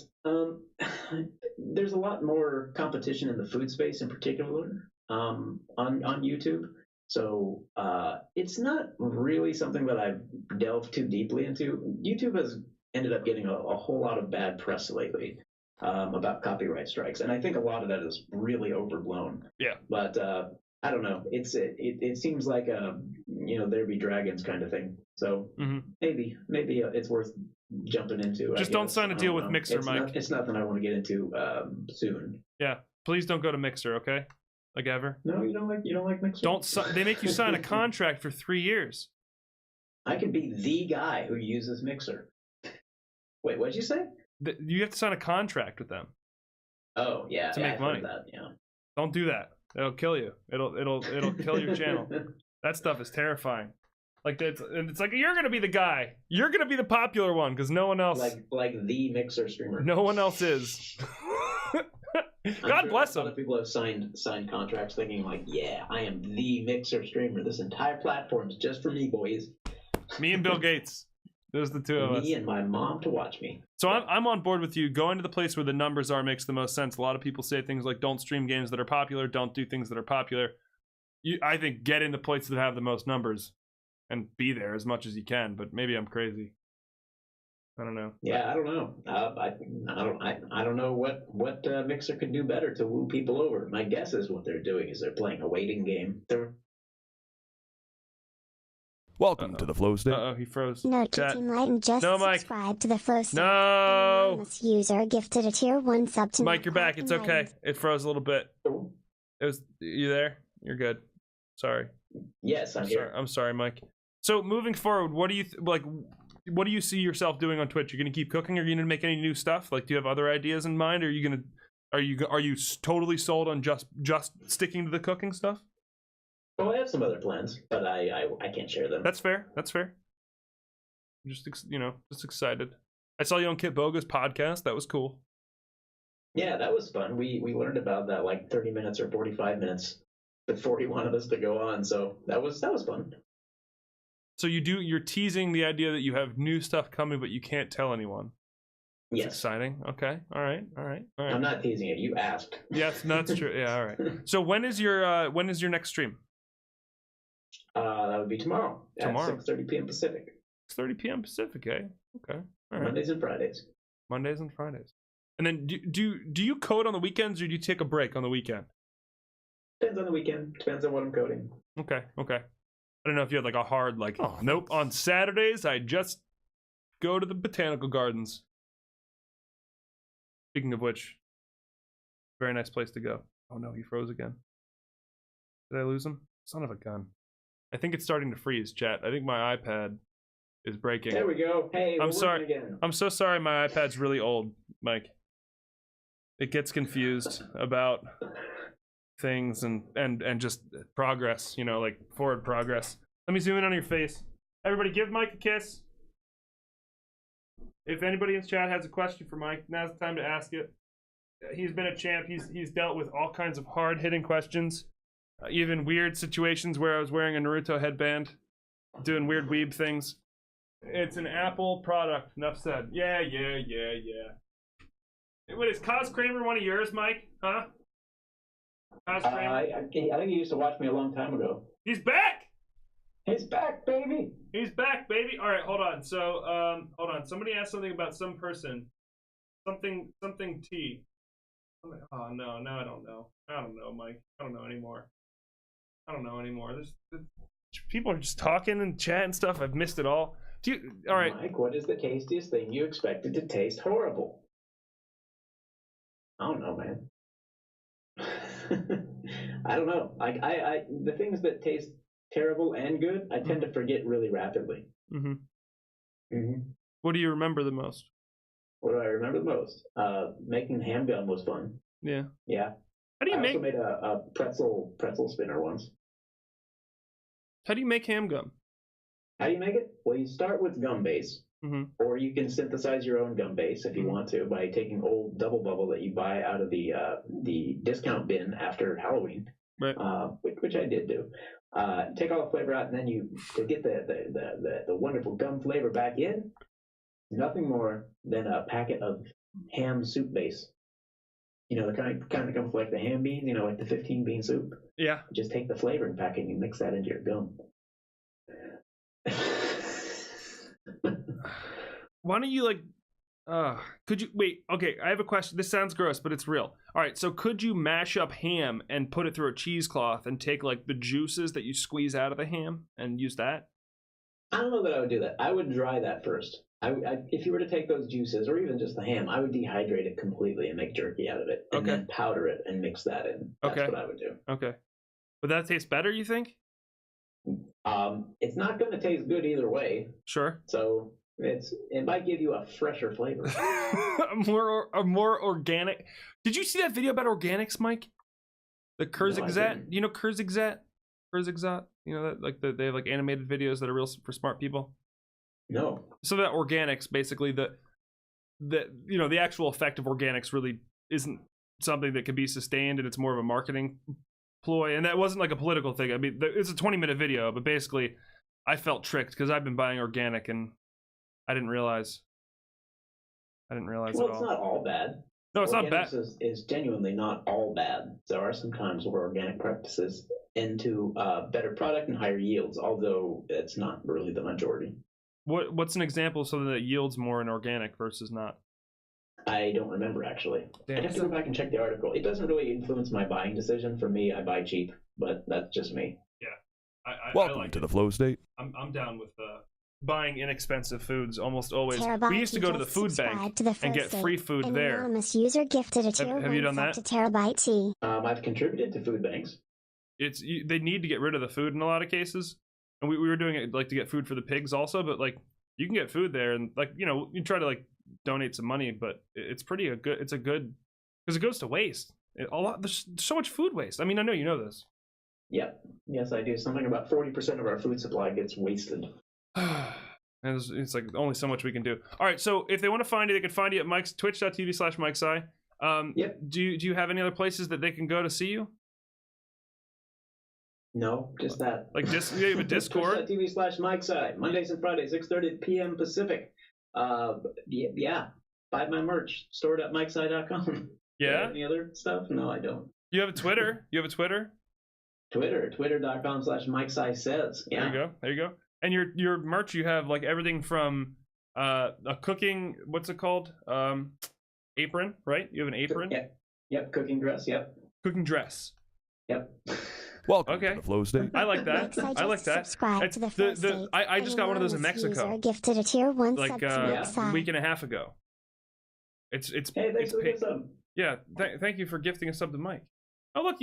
There's a lot more competition in the food space, in particular, on YouTube. So it's not really something that I've delved too deeply into. YouTube has ended up getting a whole lot of bad press lately about copyright strikes, and I think a lot of that is really overblown. Yeah. But I don't know. It seems like there be dragons kind of thing. So maybe it's worth jumping into. Just don't sign a deal with Mixer, Mike. It's nothing I want to get into soon. Yeah. Please don't go to Mixer, okay? Like ever? No, you don't like Mixer? They make you sign a contract for 3 years. I could be the guy who uses Mixer. Wait, what'd you say? You have to sign a contract with them. Oh, yeah. To make money. That, yeah. Don't do that. It'll kill you. It'll kill your channel. That stuff is terrifying. Like it's like you're gonna be the guy. You're gonna be the popular one because no one else. Like the Mixer streamer. No one else is. God bless them. A lot of people have signed contracts thinking like, yeah, I am the Mixer streamer. This entire platform is just for me, boys. Me and Bill Gates. There's the two of us. Me and my mom to watch me. So I'm on board with you. Going to the place where the numbers are makes the most sense. A lot of people say things like, don't stream games that are popular. Don't do things that are popular. I think get into places that have the most numbers and be there as much as you can. But maybe I'm crazy. I don't know. Yeah, I don't know. I don't know what Mixer could do better to woo people over. My guess is what they're doing is they're playing a waiting game. Welcome to the Flow State. He froze. Note to Chat. Team Light and just No, Mike. subscribe to the Flow State. No. Anonymous user gifted a tier 1 sub to Mike, you're back. It's okay. It froze a little bit. Oh, It was. You there? You're good. Sorry. yes, I'm here. I'm sorry, Mike. So moving forward, what do you like? What do you see yourself doing on Twitch? You're gonna keep cooking? Are you gonna make any new stuff? Like, do you have other ideas in mind? Or are you gonna? Are you totally sold on just sticking to the cooking stuff? Well, I have some other plans, but I can't share them. That's fair. That's fair. Just excited. I saw you on Kit Boga's podcast. That was cool. Yeah, that was fun. We learned about that like 30 minutes or 45 minutes before he wanted us to go on, so that was fun. So you're teasing the idea that you have new stuff coming, but you can't tell anyone. That's Yes. exciting. Okay. All right. I'm not teasing it. You asked. Yes, no, that's true. Yeah. All right. So when is your next stream? That would be tomorrow. Tomorrow. At 6:30 p.m. Pacific. 6:30 p.m. Pacific. Eh? Okay. All right. Mondays and Fridays. Mondays and Fridays. And then do you code on the weekends, or do you take a break on the weekend? Depends on the weekend. Depends on what I'm coding. Okay. I don't know if you had like a hard nope. On Saturdays, I just go to the botanical gardens. Speaking of which, very nice place to go. Oh no, he froze again. Did I lose him? Son of a gun. I think it's starting to freeze, chat. I think my iPad is breaking. There we go. Hey, I'm sorry. Again. I'm so sorry my iPad's really old, Mike. It gets confused about things and just progress, like forward progress. Let me zoom in on your face. Everybody give Mike a kiss. If anybody in chat has a question for Mike, now's the time to ask it. He's been a champ. He's dealt with all kinds of hard-hitting questions. Even weird situations where I was wearing a Naruto headband, doing weird weeb things. It's an Apple product. Enough said. Yeah. What is Cos Kramer one of yours, Mike? Huh? Cos Kramer? I think he used to watch me a long time ago. He's back! He's back, baby! He's back, baby! Alright, hold on. So, hold on. Somebody asked something about some person. Something T. Oh, no, I don't know. I don't know, Mike. I don't know anymore. There's people are just talking and chat and stuff. I've missed it all. All right. Mike, what is the tastiest thing you expected to taste horrible? I don't know, man. I don't know. I the things that taste terrible and good, I tend to forget really rapidly. What do you remember the most? What do I remember the most? Making ham gum was fun. Yeah. How do you I also made a pretzel spinner once. How do you make ham gum? How do you make it? Well, you start with gum base, or you can synthesize your own gum base if you want to by taking old double bubble that you buy out of the discount bin after Halloween, right? Which I did do. Take all the flavor out, and then to get the wonderful gum flavor back in, nothing more than a packet of ham soup base. The kind that comes like the ham beans, like the 15 bean soup. Yeah. Just take the flavoring packet and you mix that into your gum. Why don't you could you wait? Okay, I have a question. This sounds gross, but it's real. All right, so could you mash up ham and put it through a cheesecloth and take like the juices that you squeeze out of the ham and use that? I don't know that I would do that. I would dry that first. If you were to take those juices, or even just the ham, I would dehydrate it completely and make jerky out of it, and then powder it and mix that in. That's what I would do. Okay. Would that taste better, you think? It's not going to taste good either way. Sure. So it might give you a fresher flavor. a more organic. Did you see that video about organics, Mike? The Kurzgesagt? You know Kurzgesagt? Kurzgesagt? That they have like animated videos that are real for smart people. No. So that organics, basically, the actual effect of organics really isn't something that can be sustained, and it's more of a marketing ploy. And that wasn't like a political thing. I mean, it's a 20-minute video, but basically, I felt tricked because I've been buying organic, and I didn't realize. Well, at all. It's not all bad. No, it's not bad. Is genuinely not all bad. There are some times where organic practices into better product and higher yields, although it's not really the majority. What's an example of something that yields more in organic versus not? I don't remember, actually. Damn. I'd have to go back and check the article. It doesn't really influence my buying decision. For me, I buy cheap, but that's just me. Yeah. Welcome I like to the flow state. I'm down with buying inexpensive foods almost always. Terabyte, We used to go to the just food subscribe bank to the and get first free aid. food An there. anonymous user gifted a tier Have you done sub that? to Terabyte T. I've contributed to food banks. They need to get rid of the food in a lot of cases, and we were doing it like to get food for the pigs also, but like you can get food there, and like you try to like donate some money, but it's it's a good because it goes to waste there's so much food waste. I mean, I know you know this. Yep. Yes, I do. Something about 40% of our food supply gets wasted. And it's like only so much we can do. All right, so if they want to find you, they can find you at twitch.tv/MikeSci. Yep. Do you have any other places that they can go to see you? No, just that. Like you have a Discord? Twitch.tv/MikeSci. Mondays and Fridays, 6:30 p.m. Pacific. Yeah. Buy my merch. Store.MikeSci.com. Yeah. Any other stuff? No, I don't. You have a Twitter? You have a Twitter? Twitter.com/MikeSci says. Yeah. There you go. And your merch, you have like everything from a cooking, what's it called? Apron, right? You have an apron? Yep. Cooking dress. Yep. Cooking dress. Yep. Welcome to the flow state. I like that. MikeSci I like that. subscribed to the first aid. I just got one of those in Anonymous Mexico. user gifted a tier 1 Like sub to a MikeSci. week and a half ago. It's Hey, thanks it's for the pink. sub. Yeah, thank you for gifting a sub to Mike. Oh look,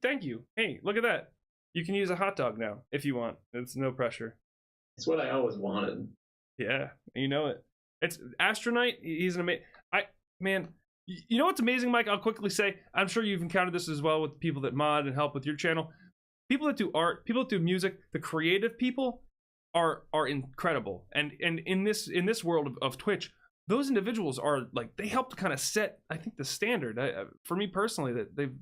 thank you. Hey, look at that. You can use a hot dog now if you want. It's no pressure. It's what I always wanted. Yeah, you know it. It's Astronaut. He's an amazing. Man, you know what's amazing, Mike? I'll quickly say. I'm sure you've encountered this as well with people that mod and help with your channel. People that do art, people that do music, the creative people are incredible. And in this world of Twitch, those individuals are like they help to kind of set, I think, the standard. For me personally, that they've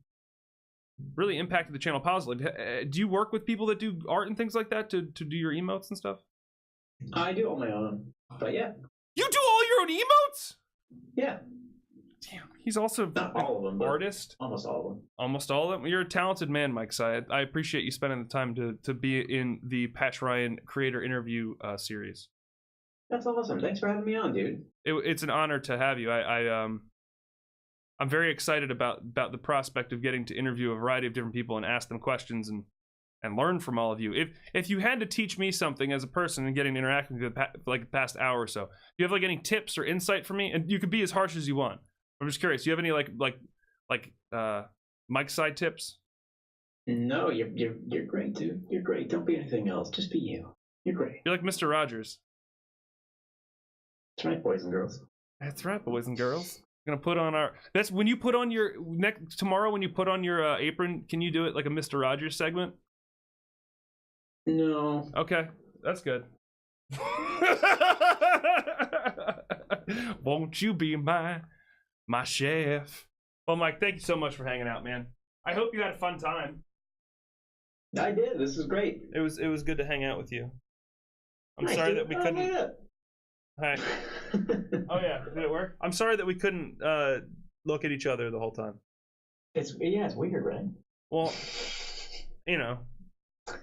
really impacted the channel positively. Do you work with people that do art and things like that to do your emotes and stuff? I do on my own, but yeah. You do all your own emotes? Yeah. Damn, he's also Not all of them, but artist. almost all of them. Almost all of them. You're a talented man, MikeSci. I appreciate you spending the time to be in the Patchryan creator interview series. That's awesome. Thanks for having me on, dude. It's an honor to have you. I'm very excited about the prospect of getting to interview a variety of different people and ask them questions and learn from all of you. If you had to teach me something as a person and getting to interact with you like the past hour or so, do you have like any tips or insight for me? And you could be as harsh as you want. I'm just curious. Do you have any like MikeSci tips? No, you're great, dude. You're great. Don't be anything else. Just be you. You're great. You're like Mr. Rogers. That's right, boys and girls. That's right, boys and girls. Gonna put on our. That's when you put on your tomorrow. When you put on your apron, can you do it like a Mr. Rogers segment? No. Okay, that's good. Won't you be my chef? Well, Mike, thank you so much for hanging out, man. I hope you had a fun time. I did. This is great. It was good to hang out with you. I'm sorry that we couldn't. Hi. Oh yeah, did it work? I'm sorry that we couldn't look at each other the whole time. It's weird, right? Well, you know.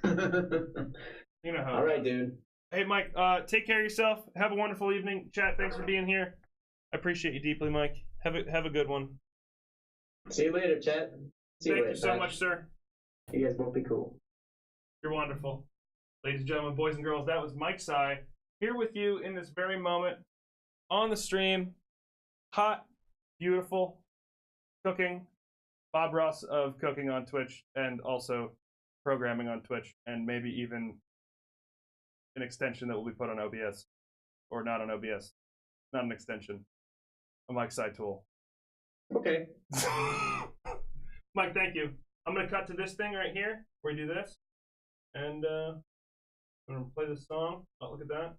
You know how. All right, dude. Hey, Mike. Take care of yourself. Have a wonderful evening. Chat. Thanks for being here. I appreciate you deeply, Mike. Have a good one. See you later, chat. Thank you so much, sir. You guys both be cool. You're wonderful. Ladies and gentlemen, boys and girls, that was MikeSci here with you in this very moment on the stream. Hot, beautiful, cooking. Bob Ross of cooking on Twitch and also programming on Twitch and maybe even an extension that will be put on OBS. Or not on OBS. Not an extension. A MikeSci tool. Okay. Mike, thank you. I'm going to cut to this thing right here where we do this. And I'm going to play this song. Oh, look at that.